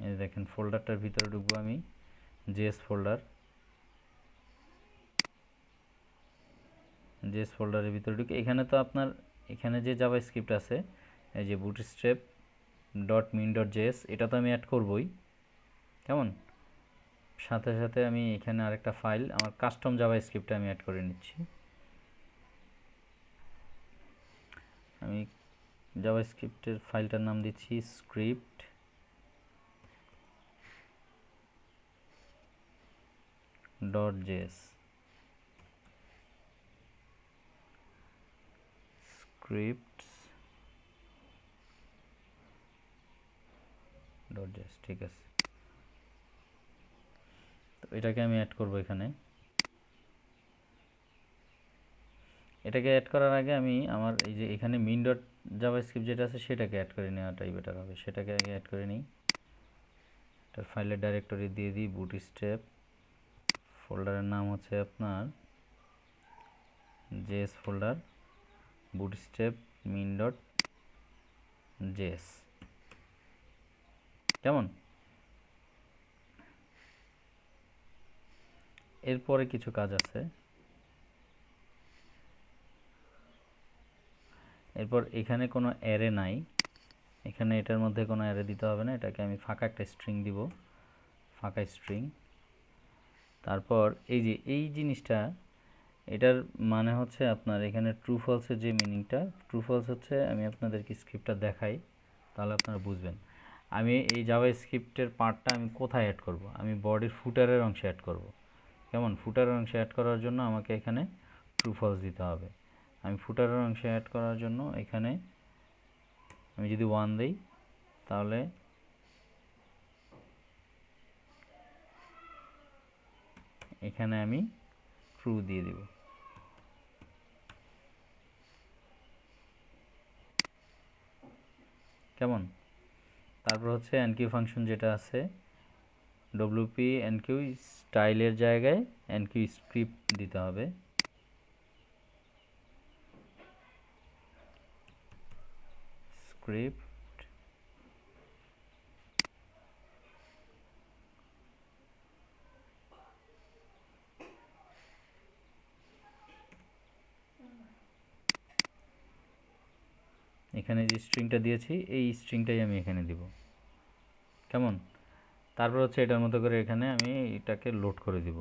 এই দেখেন ফোল্ডারটার ভিতরে ঢুকবো আমি, জেএস ফোল্ডার, জেএস ফোল্ডারের ভিতরে ঢুকে এখানে তো আপনার এখানে যে জাভা স্ক্রিপ্ট আছে, এই যে bootstrap dot min dot JS, এটা তো আমি অ্যাড করবই, কেমন, সাথে সাথে আমি এখানে আরেকটা ফাইল আমার কাস্টম জাভা স্ক্রিপ্টে আমি অ্যাড করে নিচ্ছি। আমি জাভা স্ক্রিপ্টের ফাইলটার নাম দিচ্ছি script dot JS, scripts dot JS, ঠিক আছে। তো এটাকে আমি অ্যাড করব এখানে। এটাকে অ্যাড করার আগে আমি আমার এই যে এখানে মিন ডট জাভা স্ক্রিপ্ট যেটা আছে সেটাকে অ্যাড করে নেওয়াটাই বেটার হবে, সেটাকে আগে অ্যাড করে নিই। এটার ফাইলের ডাইরেক্টরি দিয়ে দিই বুটস্ট্র্যাপ, ফোল্ডারের নাম হচ্ছে আপনার জেএস ফোল্ডার, বুটস্ট্র্যাপ মিন ডট জেএস, কেমন। এরপরে কিছু কাজ আছে, এরপর এখানে কোনো অ্যারে নাই, এখানে এটার মধ্যে কোনো অ্যারে দিতে হবে না, এটাকে আমি ফাঁকা একটা স্ট্রিং দিব, ফাঁকা স্ট্রিং। তারপর এই যে এই জিনিসটা, এটার মানে হচ্ছে আপনার এখানে ট্রু ফলসের যে মিনিংটা, ট্রু ফলস হচ্ছে, আমি আপনাদেরকে স্ক্রিপ্টটা দেখাই তাহলে আপনারা বুঝবেন। আমি এই জাভা স্ক্রিপ্টের পার্টটা আমি কোথায় অ্যাড করব, আমি বডির ফুটারের অংশে অ্যাড করব, কেমন। ফুটারের অংশে অ্যাড করার জন্য আমাকে এখানে ট্রু ফলস দিতে হবে। আমি ফুটারের অংশে অ্যাড করার জন্য এখানে আমি যদি 1 দিই তাহলে এখানে আমি ট্রু দিয়ে দিব, কেমন। তারপর হচ্ছে এনকিউ ফাংশন যেটা আছে, ডব্লিউপি এনকিউ স্টাইলের জায়গায় এনকিউ স্ক্রিপ্ট দিতে হবে, স্ক্রিপ্ট এখানে যে স্ট্রিংটা দিয়েছি এই স্ট্রিংটাই আমি এখানে দিব, কেমন। তারপর হচ্ছে এটার মতো করে এখানে আমি এটাকে লোড করে দিব।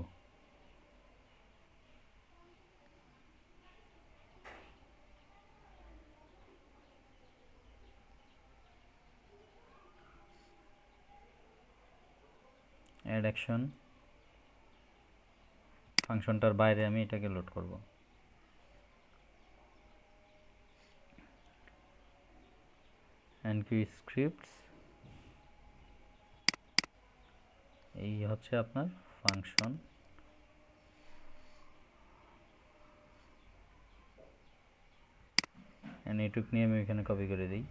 অ্যাড অ্যাকশন ফাংশনটার বাইরে আমি এটাকে লোড করব। এনকিউ স্ক্রিপ্টস, এই হচ্ছে আপনার ফাংশন। এইটুক নিয়ে আমি এখানে কপি করে দিই।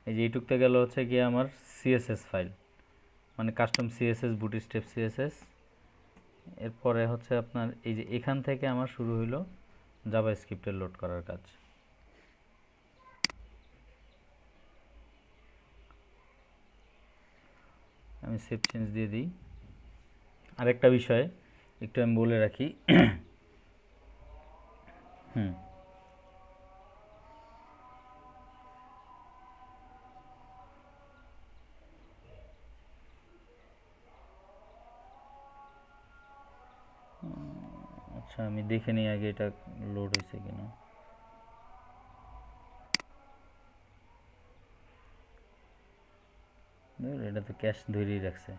এই যে এইটুকতে গেল হচ্ছে গিয়ে আমার সিএসএস ফাইল, মানে কাস্টম সিএসএস, বুটস্ট্র্যাপ সিএসএস। এরপরে হচ্ছে আপনার এই যে এখান থেকে আমার শুরু হলো জাভা স্ক্রিপ্টের লোড করার কাজ। আমি সেভ চেঞ্জ দিয়ে দিই, আরেকটা বিষয় একটু আমি বলে রাখি। হুম, আচ্ছা আমি দেখে নিই আগে এটা লোড হয়েছে কিনা। এটা তো ক্যাশ ধরেই রাখছে।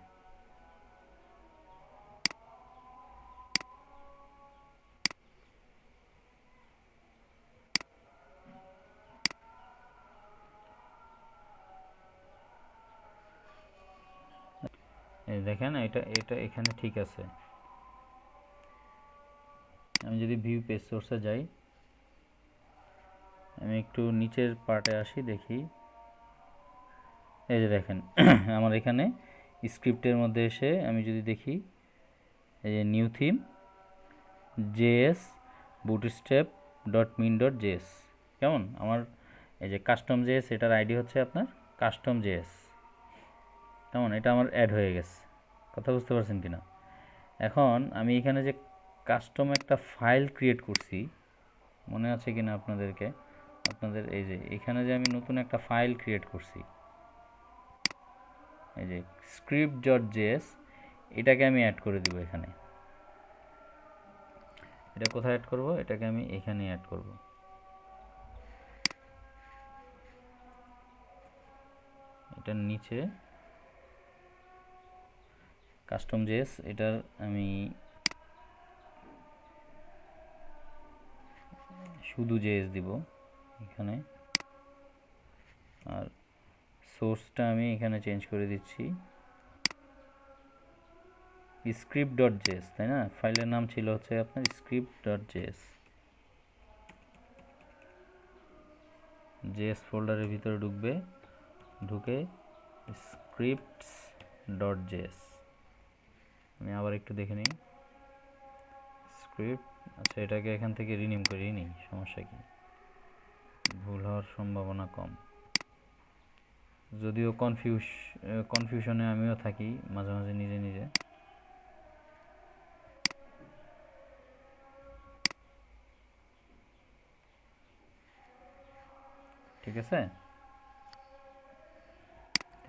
এই দেখেন এটা এটা এখানে ঠিক আছে। আমি যদি ভিউ পেজ সোর্সে যাই, আমি একটু নিচের পার্টে আসি, দেখি এই যে দেখেন আমার এখানে স্ক্রিপ্টের মধ্যে এসে আমি যদি দেখি, এই যে new theme JS bootstrap dot min dot JS, কেমন আমার এই যে কাস্টম জেএস, এটার আইডি হচ্ছে আপনার কাস্টম জেএস, কেমন এটা আমার অ্যাড হয়ে গেছে। কথা বুঝতে পারছেন কিনা? এখন আমি এখানে যে কাস্টম একটা ফাইল ক্রিয়েট করছি, মনে আছে কিনা আপনাদেরকে, আপনাদের এই যে এখানে যে আমি নতুন একটা ফাইল ক্রিয়েট করছি, এই যে স্ক্রিপ্ট ডট জেএস, এটাকে আমি অ্যাড করে দিব এখানে। এটা কোথায় অ্যাড করব? এটাকে আমি এখানে অ্যাড করব। এটার নিচে কাস্টম জেএস, এটার আমি শুধু জেএস দিব এখানে, আর সোর্সটা আমি এখানে চেঞ্জ করে দিচ্ছি স্ক্রিপ্ট ডট জেএস, তাই না? ফাইলের নাম ছিল হচ্ছে আপনার স্ক্রিপ্ট ডট জেএস। জেএস ফোল্ডারের ভিতরে ঢুকবে, ঢুকে স্ক্রিপ্টস ডট জেএস, আমি আবার একটু দেখে নিই স্ক্রিপ্ট। আচ্ছা এটাকে এখান থেকে রিনেম করিয়ে নিই, সমস্যা কি, ভুল হওয়ার সম্ভাবনা কম। যদিও কনফিউশনে আমিও থাকি মাঝে মাঝে নিজে নিজে। ঠিক আছে,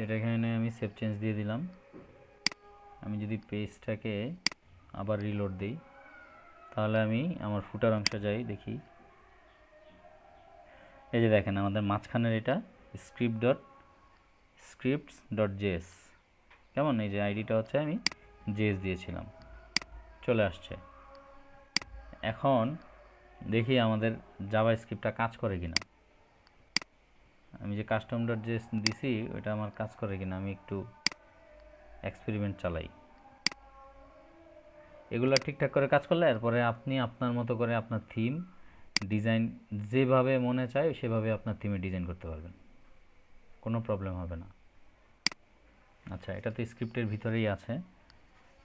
এটা এখানে আমি সেভ চেঞ্জ দিয়ে দিলাম। আমি যদি পেজটাকে আবার রিলোড দিই, তাহলে আমি আমার ফুটার অংশে যাই, দেখি এই যে দেখেন আমাদের মাঝখানের এটা স্ক্রিপ্টস ডট জেএস, কেমন এই যে আইডিটা হচ্ছে আমি জেএস দিয়েছিলাম, চলে আসছে। এখন দেখি আমাদের জাভা স্ক্রিপ্টটা কাজ করে কিনা। আমি যে কাস্টম ডট জেএস দিছি ওটা আমার কাজ করে কিনা আমি একটু এক্সপেরিমেন্ট চালাই। এগুলো ঠিকঠাক করে কাজ করলে এরপরে আপনি আপনার মতো করে আপনার থিম ডিজাইন যেভাবে মনে চায় সেভাবে আপনার থিমে ডিজাইন করতে পারবেন, কোনো প্রবলেম হবে না। আচ্ছা এটা তো স্ক্রিপ্টের ভিতরেই আছে,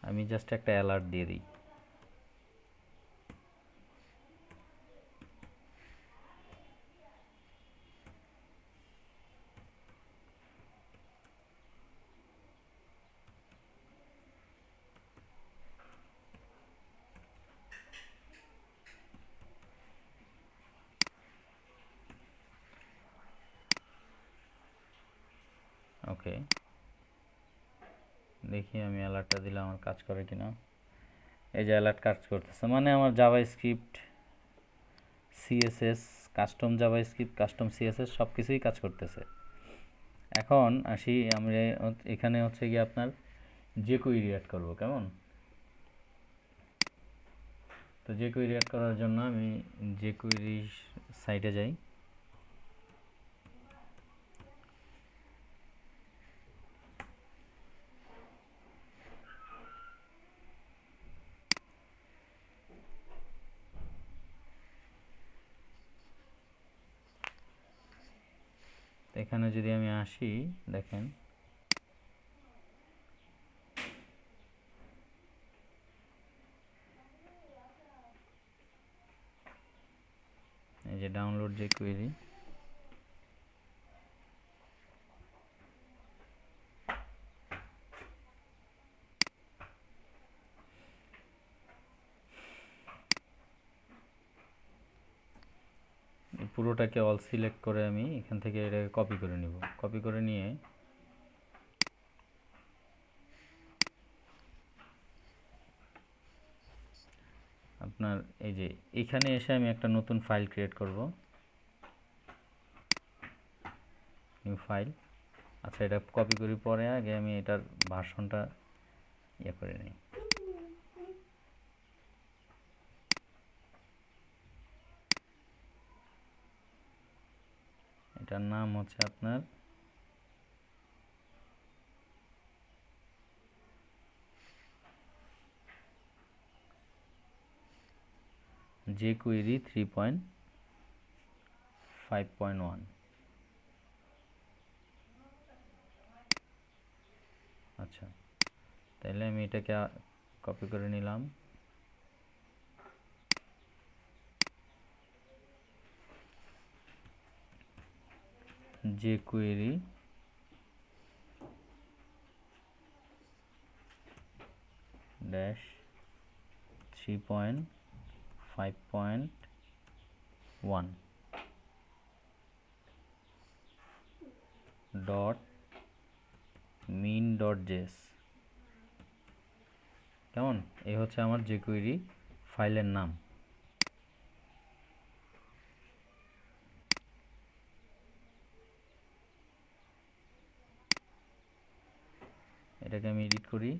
আমি জাস্ট একটা অ্যালার্ট দিয়ে দিই। ওকে, দেখি আমি অ্যালার্টটা দিলে আমার কাজ করে কিনা। এই যে অ্যালার্ট কাজ করতেছে, মানে আমার Java script CSS custom Java script custom CSS সব কিছুই কাজ করতেছে। এখন আসি আমরা এখানে হচ্ছে গিয়ে আপনার যে কুইরি অ্যাড করবো, কেমন? তো যে কুইরি অ্যাড করার জন্য আমি যে কুইরি সাইটে যাই, এখানে যদি আমি আসি, দেখেন এই যে ডাউনলোড যে কুইরি, পুরোটাকে অল সিলেক্ট করে আমি এখান থেকে এটাকে কপি করে নিব। কপি করে নিয়ে আপনার এই যে এখানে এসে আমি একটা নতুন ফাইল ক্রিয়েট করব, নিউ ফাইল। আচ্ছা, এটা কপি করি পরে, আগে আমি এটার ভার্সনটা ইয়ে করে নিই। এটার নাম হচ্ছে আপনার jQuery 3.5.1। আচ্ছা, তাহলে আমি এটাকে কপি করে নিলাম। jQuery dash 3.5.1 dot min dot JS. কেমন? এই হচ্ছে আমার jQuery ফাইলের নাম। এটাকে আমি এডিট করি।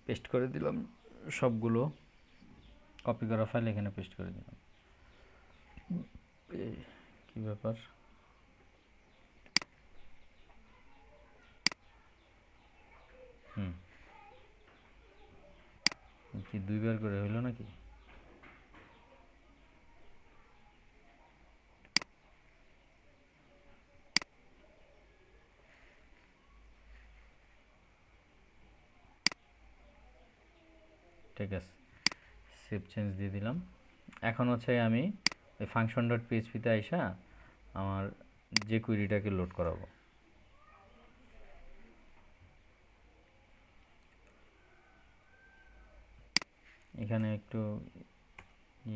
পেস্ট করে দিলাম সবগুলো কপি করা ফাইল এখানে পেস্ট করে দিলাম। কি ব্যাপার? কি দুইবার করে হইল নাকি? ঠিক আছে, সেভ চেঞ্জ দিয়ে দিলাম। এখন হচ্ছে আমি এই ফাংশন ডট পিএইচপিতে আইসা আমার jQueryটাকে লোড করাবো। এখানে একটু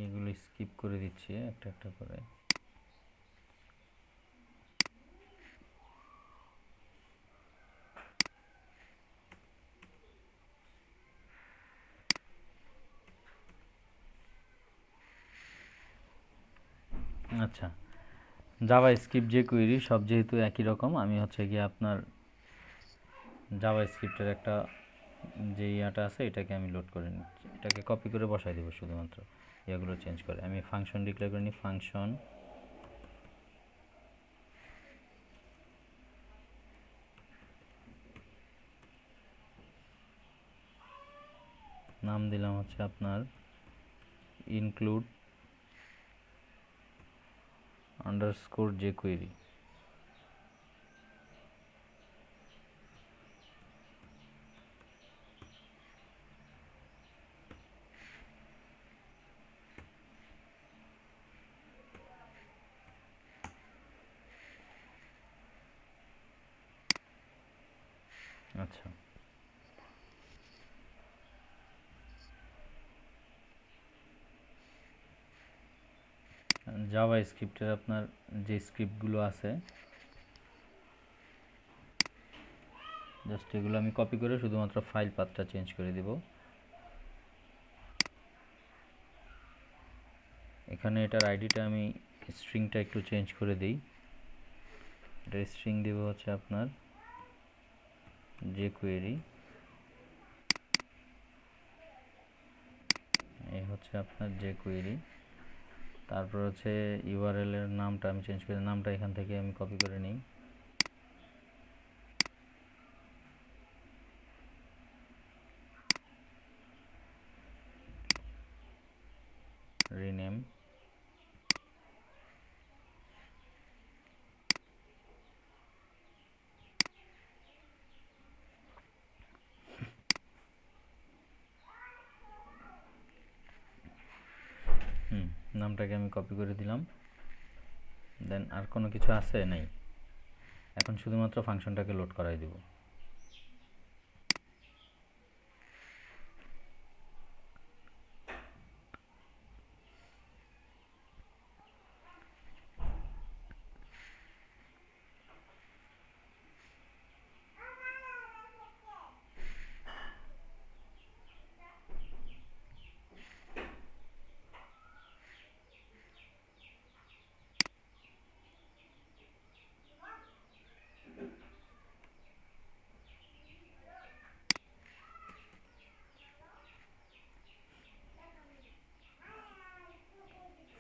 এগুলো স্কিপ করে দিচ্ছি একটা একটা করে। আচ্ছা, জাভা স্ক্রিপ্ট jQuery সব যেহেতু একই রকম, আমি হচ্ছে গিয়ে আপনার জাভা স্ক্রিপ্টের একটা যে ইয়াটা আছে এটাকে আমি লোড করে নিচ্ছি। এটাকে কপি করে বসাই দেবো, শুধুমাত্র এগুলো চেঞ্জ করে। আমি ফাংশন ডিক্লেয়ার করে নিই, ফাংশন নাম দিলাম হচ্ছে আপনার ইনক্লুড আন্ডারস্কোর jQuery। আচ্ছা, জাভা স্ক্রিপ্টের আপনার যে স্ক্রিপ্টগুলো আছে জাস্ট এগুলো আমি কপি করে শুধুমাত্র ফাইল পাথটা চেঞ্জ করে দেব। এখানে এটার আইডিটা আমি স্ট্রিংটা একটু চেঞ্জ করে দিই। এটা স্ট্রিং দেব হচ্ছে আপনার jQuery, এই হচ্ছে আপনার jQuery। তারপর হচ্ছে ইউআরএল এর নামটা আমি চেঞ্জ করে, নামটা এখান থেকে আমি কপি করে নিই। রিনেম, নামটাকে আমি কপি করে দিলাম। দেন আর কোনো কিছু আছে? নেই। এখন শুধুমাত্র ফাংশনটাকে লোড করাই দিব।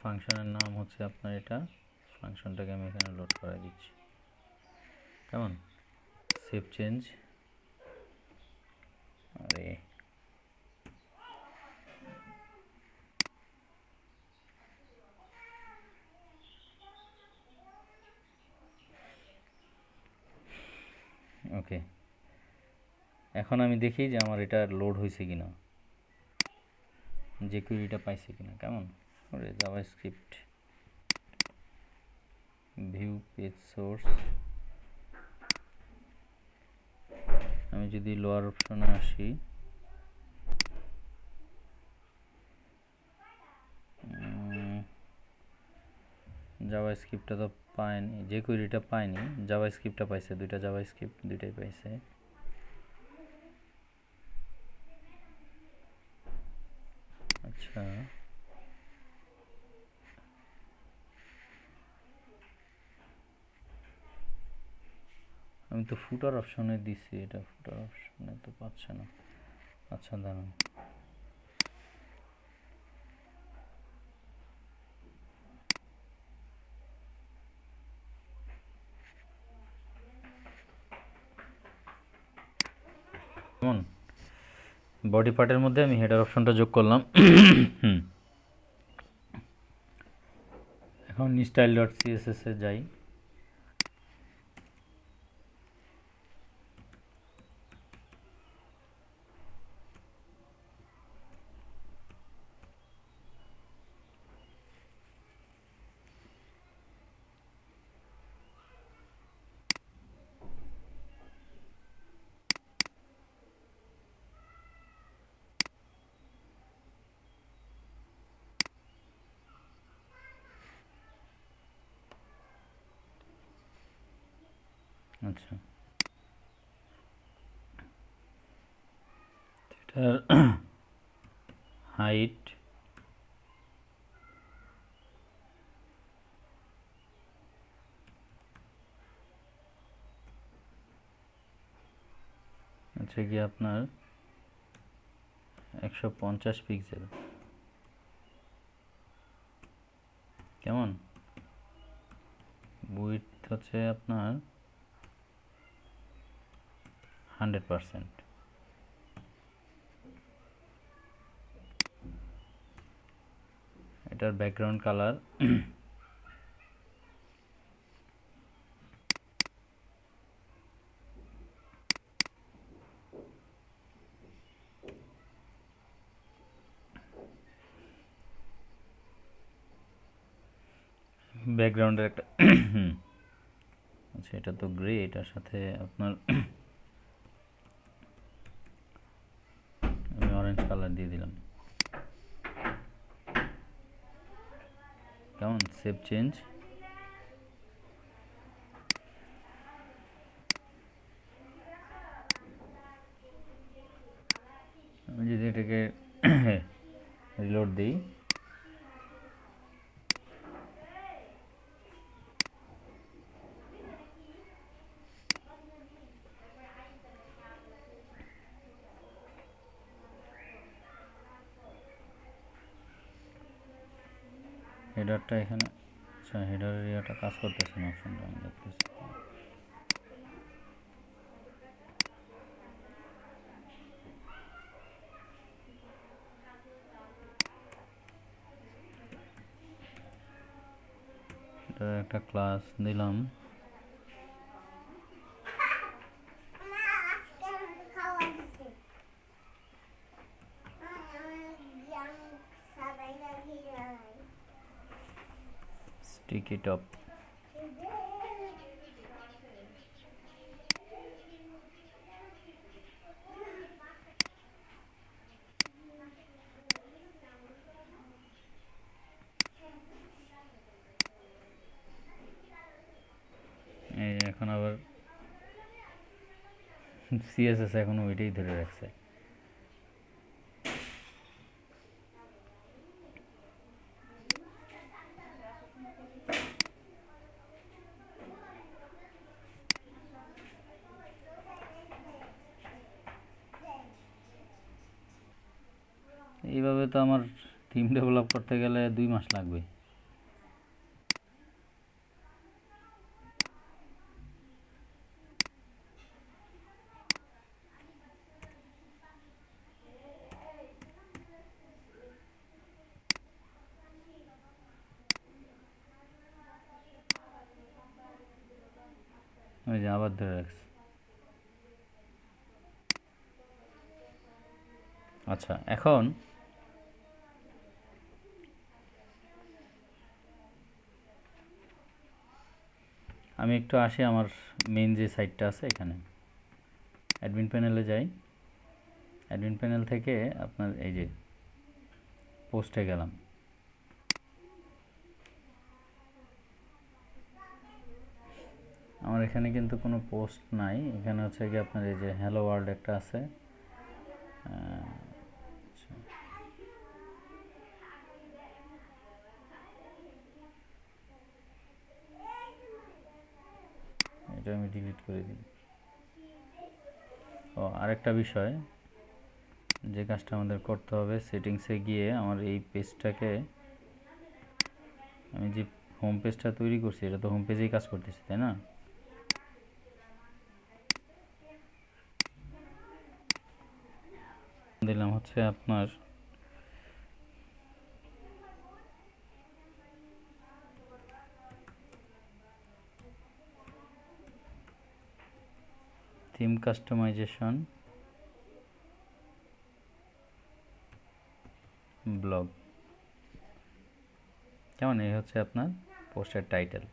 ফাংশনের নাম হচ্ছে আপনার এটা, ফাংশনটাকে আমি এখানে লোড করে দিচ্ছি। কেমন? Save change. আরে ওকে, এখন আমি দেখি যে আমার এটা লোড হয়েছে কিনা, যে কুইরিটা পাইছে কিনা। কেমন? ওরে জাভাস্ক্রিপ্ট ভিউ পেজ সোর্স, আমি যদি লোয়ার অপশনে আসি, জাভাস্ক্রিপ্টটা তো পায়নি, যে কুইরিটা পায়নি, জাভাস্ক্রিপ্টটা পাইছে, দুইটা জাভাস্ক্রিপ্ট দুইটাই পাইছে। আচ্ছা, আমি তো ফুটার অপশনে দিছি, এটা ফুটার অপশনে তো পাচ্ছে না। আচ্ছা দাঁড়ান, কেমন? বডি পার্টের মধ্যে আমি হেডার অপশনটা যোগ করলাম। এখন স্টাইল ডট সিএসএস এ যাই। আচ্ছা, এটার হাইট হচ্ছে কি আপনার 150 পিক্সেল। কেমন? উইডথ হচ্ছে আপনার 100%। এটার ব্যাকগ্রাউন্ড কালার ব্যাকগ্রাউন্ডের একটা আচ্ছা, এটা তো গ্রে, এটার সাথে আপনার আমি অরেঞ্জ কালার দিয়ে দিলাম। কেমন? Save change. আমি যদি এটাকে রিলোড দিই, হেডারটা এখানে, আচ্ছা হেডারের ইয়েটা কাজ করতেছে না, অপশনটা আমি দেখতেছি। এটা একটা ক্লাস দিলাম, স্টিকি টপ। এই এখন আবার সিএসএস এখনো ওইটাই ধরে রাখছে। এইভাবে তো আমার থিম ডেভেলপ করতে গেলে 2 মাস লাগবে। ওই যে আবার ধরে রাখছি। আচ্ছা, এখন আমি একটু আসি আমার মেইন যে সাইটটা আছে এখানে অ্যাডমিন প্যানেলে যাই। অ্যাডমিন প্যানেল থেকে আপনার এই যে পোস্টে গেলাম। আমার এখানে কিন্তু কোনো পোস্ট নাই। এখানে হচ্ছে কি আপনার এই যে হ্যালো ওয়ার্ল্ড একটা আছে। এটা আমি ডিলিট করে দিই। ও আরেকটা বিষয়, যে কাজটা আমাদের করতে হবে, সেটিংসে গিয়ে আমার এই পেজটাকে, আমি যে হোম পেজটা তৈরি করছি এটা তো হোম পেজেই কাজ করতেছি, তাই না? দিলাম হচ্ছে আপনার থিম কাস্টমাইজেশন ব্লগ। কেমন? এই হচ্ছে আপনার পোস্টের টাইটেল।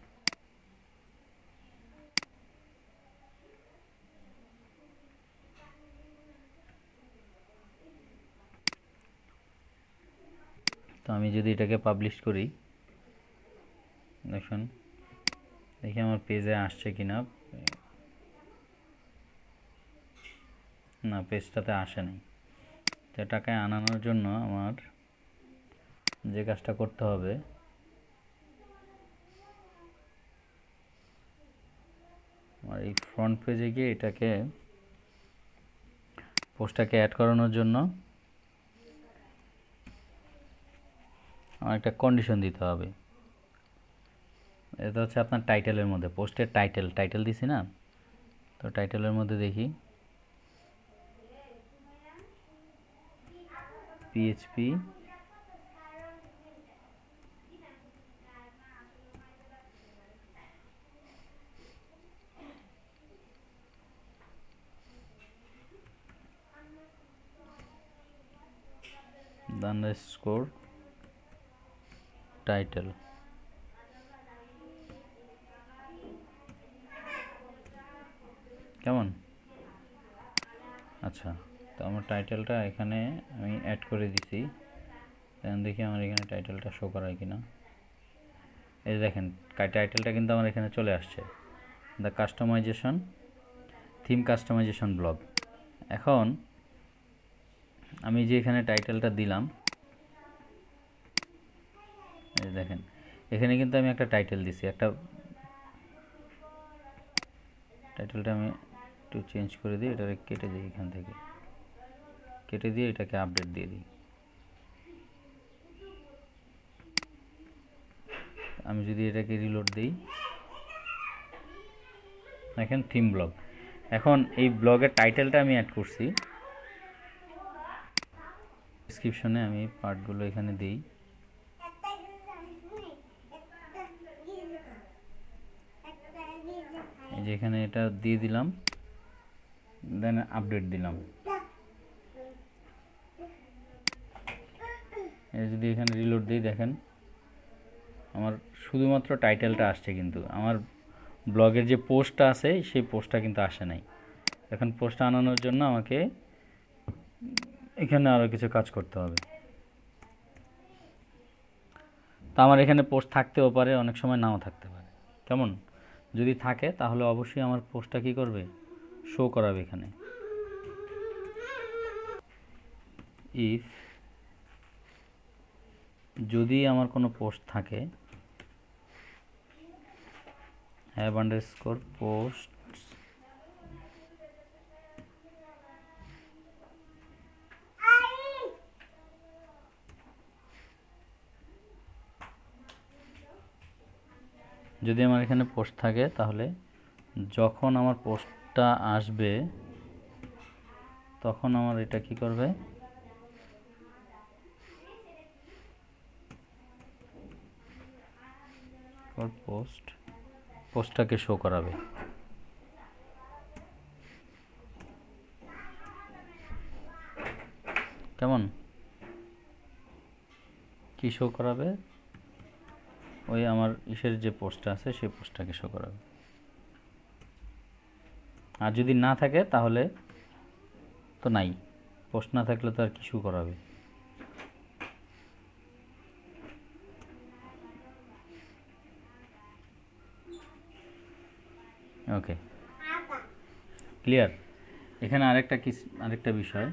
তো আমি যদি এটাকে পাবলিশ করি, দেখুন দেখি আমার পেজে আসছে কিনা। না, পেজটাতে আসে নাই। তো এটাকে আনানোর জন্য আমার যে কাজটা করতে হবে, আমার এই ফ্রন্ট পেজে গিয়ে এটাকে পোস্টটাকে অ্যাড করানোর জন্য আমার একটা কন্ডিশন দিতে হবে। এটা হচ্ছে আপনার টাইটেলের মধ্যে, পোস্টের টাইটেল দিছি না? তো টাইটেলের মধ্যে দেখি পিএইচপি আন্ডারস্কোর টাইটেল। কেমন? আচ্ছা, তো আমার টাইটেলটা এখানে আমি অ্যাড করে দিছি। এখন দেখি আমার এখানে টাইটেলটা শো করায় কিনা। এই দেখেন টাইটেলটা কিন্তু আমার এখানে চলে আসছে, the customization, theme customization blog. এখন আমি যে এখানে টাইটেলটা দিলাম, এই দেখেন এখানে কিন্তু আমি একটা টাইটেল দিছি। টাইটেলটা আমি একটু চেঞ্জ করে দিই, এটাকে কেটে দিই, এখান থেকে কেটে দিয়ে এটাকে আপডেট দিয়ে দিই। আমি যদি এটাকে রিলোড দিই, দেখেন থিম ব্লগ। এখন এই ব্লগের টাইটেলটা আমি অ্যাড করছি। ডেসক্রিপশনে আমি পার্টগুলো এখানে দিই। এই যে এখানে এটা দিয়ে দিলাম, দেন আপডেট দিলাম। এই যদি এখানে রিলোড দিই, দেখেন আমার শুধুমাত্র টাইটেলটা আসছে, কিন্তু আমার ব্লগের যে পোস্টটা আছে সেই পোস্টটা কিন্তু আসে নাই। এখন পোস্টটা আনানোর জন্য আমাকে এখানে আরও কিছু কাজ করতে হবে। তো আমার এখানে পোস্ট থাকতেও পারে, অনেক সময় নাও থাকতে পারে। কেমন? যদি থাকে তাহলে অবশ্যই আমার পোস্টটা কী করবে, শো করাবে এখানে। ইফ যদি আমার কোনো পোস্ট থাকে, হ্যাভ আন্ডারস্কোর পোস্ট, যদি আমার এখানে পোস্ট থাকে তাহলে যখন আমার পোস্টটা আসবে তখন আমার এটা কি করবে, পোস্টটাকে শো করাবে। কেমন কি শো করাবে? ওই আমার ইসের যে পোস্টটা আছে সেই পোস্টটাকে শো করাবে। আর যদি না থাকে তাহলে তো নাই, পোস্ট না থাকলে তো আর কিছু করাবে। ওকে, ক্লিয়ার। এখানে আরেকটা বিষয়,